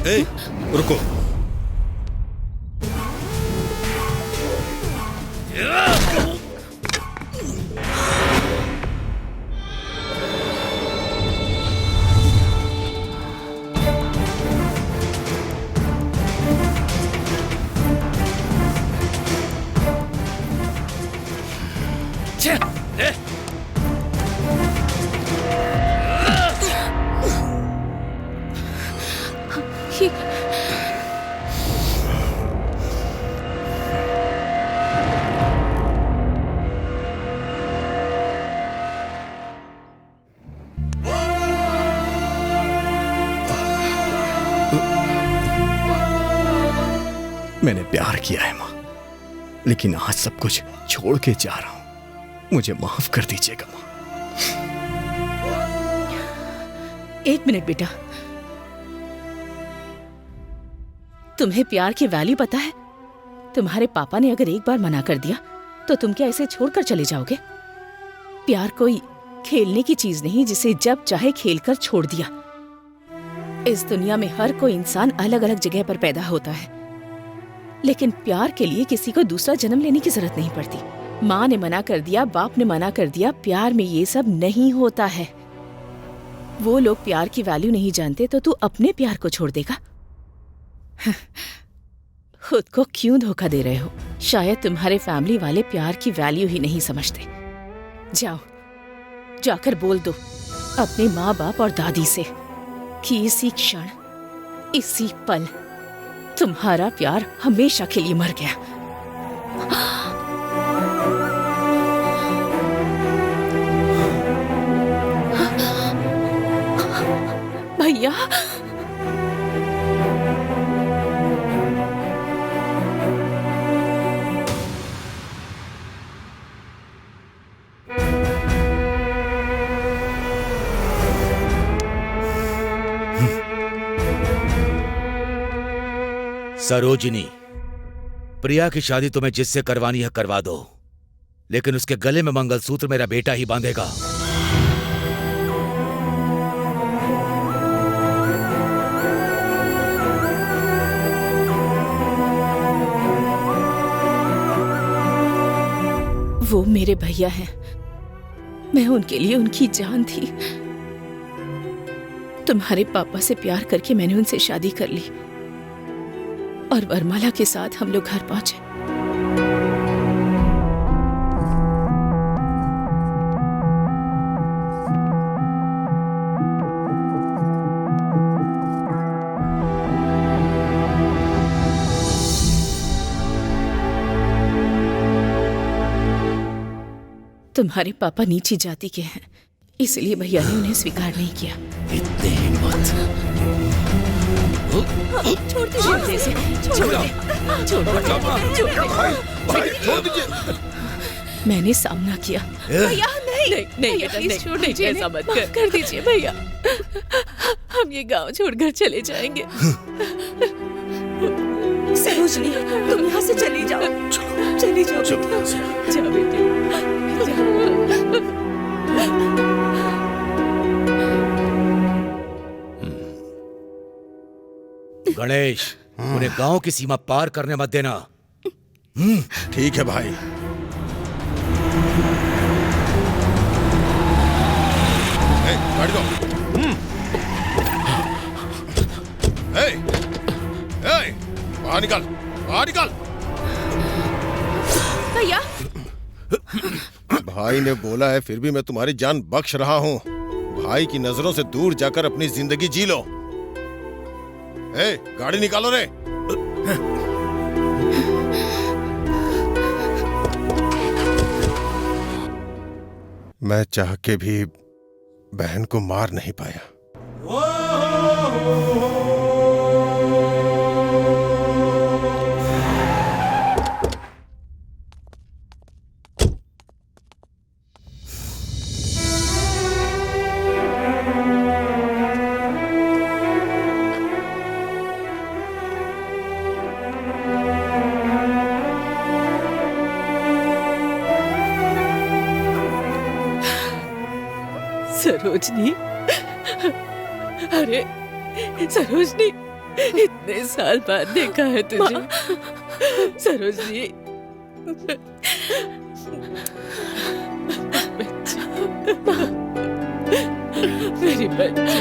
ए, रुको। मैंने प्यार किया है माँ, लेकिन आज सब कुछ छोड़ के जा रहा हूं। मुझे माफ कर दीजिएगा माँ। एक मिनट बेटा, तुम्हें प्यार की वैल्यू पता है? तुम्हारे पापा ने अगर एक बार मना कर दिया तो तुम क्या ऐसे छोड़कर चले जाओगे? प्यार कोई खेलने की चीज नहीं जिसे जब चाहे खेलकर छोड़ दिया। इस दुनिया में हर कोई इंसान अलग अलग जगह पर पैदा होता है, लेकिन प्यार के लिए किसी को दूसरा जन्म लेने की जरूरत नहीं पड़ती। माँ ने मना कर दिया, बाप ने मना कर दिया, प्यार में ये सब नहीं होता है। वो लोग प्यार की वैल्यू नहीं जानते तो तू अपने प्यार को छोड़ देगा? खुद को क्यों धोखा दे रहे हो? शायद तुम्हारे फैमिली वाले प्यार की वैल्यू ही नहीं समझते। जाओ, जाकर बोल दो अपने माँ बाप और दादी से कि इसी क्षण, इसी पल तुम्हारा प्यार हमेशा के लिए मर गया। भैया, सरोजिनी, प्रिया की शादी तुम्हें जिससे करवानी है करवा दो, लेकिन उसके गले में मंगलसूत्र मेरा बेटा ही बांधेगा। वो मेरे भैया हैं, मैं उनके लिए उनकी जान थी। तुम्हारे पापा से प्यार करके मैंने उनसे शादी कर ली और वरमाला के साथ हम लोग घर पहुंचे। तुम्हारे पापा नीची जाति के हैं, इसलिए भैया ने उन्हें स्वीकार नहीं किया। इतनी हिम्मत। छोड़ दीजिए, छोड़ दीजिए। मैंने सामना किया। भैया नहीं बेटा, नहीं, छोड़ दीजिए, ऐसा मत कर दीजिए भैया। हम ये गांव छोड़कर चले जाएंगे। सरोजनी, तुम यहाँ से चली जाओ। चली जाओ, जाओ बेटी। गणेश, उन्हें गांव की सीमा पार करने मत देना। ठीक है भाई। गाड़ी दो। बाहर निकाल, बाहर निकाल। भैया, भाई ने बोला है, फिर भी मैं तुम्हारी जान बख्श रहा हूँ। भाई की नजरों से दूर जाकर अपनी जिंदगी जी लो। गाड़ी निकालो रे। मैं चाह के भी बहन को मार नहीं पाया। सरोजनी, अरे सरोजनी, इतने साल बाद देखा है तुझे। सरोजनी, मेरी बच्ची।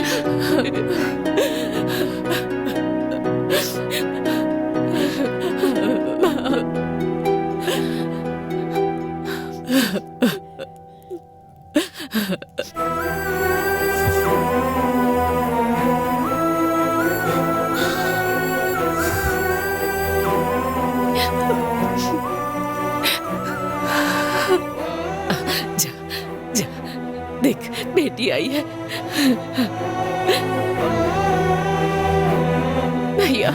देख, बेटी आई है। भैया,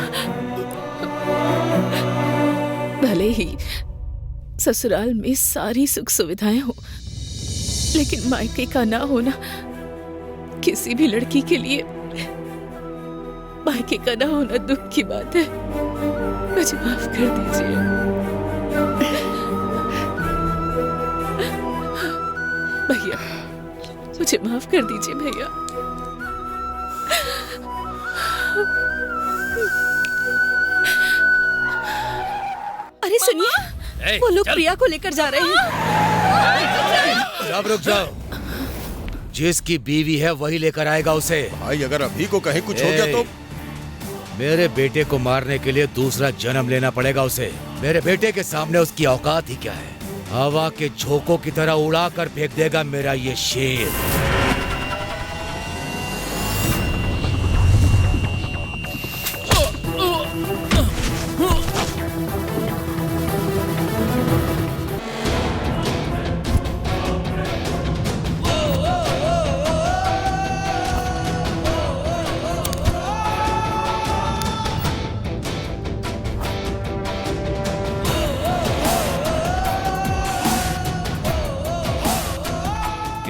भले ही ससुराल में सारी सुख सुविधाएं हो, लेकिन मायके का ना होना किसी भी लड़की के लिए, मायके का ना होना दुख की बात है। मुझे माफ कर दीजिए। भैया, मुझे माफ कर दीजिए भैया। अरे सुनिए, वो लोग प्रिया को लेकर जा रहे हैं। अब रुक जाओ। जिसकी बीवी है वही लेकर आएगा उसे। भाई, अगर अभी को कहीं कुछ हो गया तो मेरे बेटे को मारने के लिए दूसरा जन्म लेना पड़ेगा उसे। मेरे बेटे के सामने उसकी औकात ही क्या है। हवा के झोंकों की तरह उड़ा कर फेंक देगा मेरा ये शेर।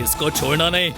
इसको छोड़ना नहीं।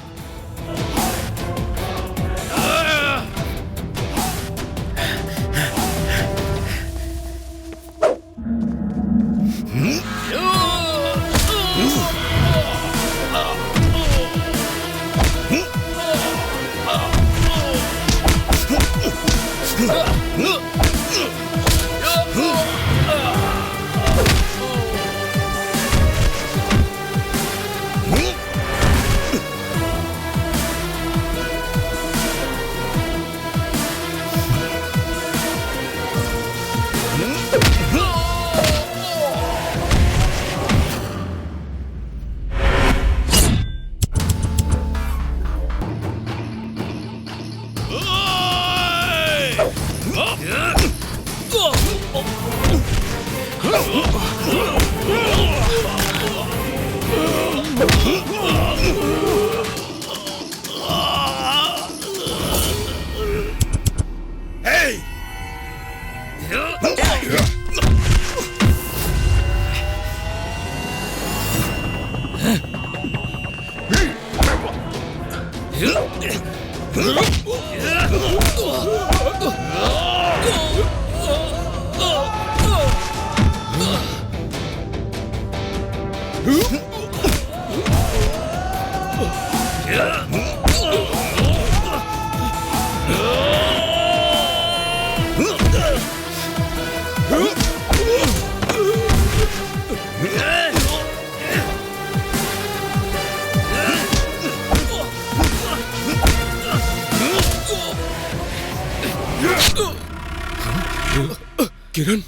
किरण,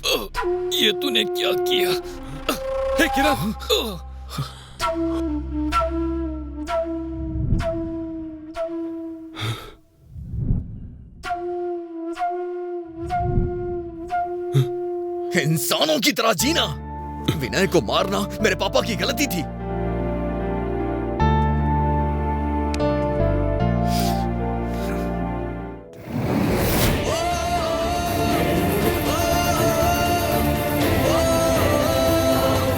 ये तूने क्या किया? हे किरण! इंसानों की तरह जीना। विनय को मारना मेरे पापा की गलती थी।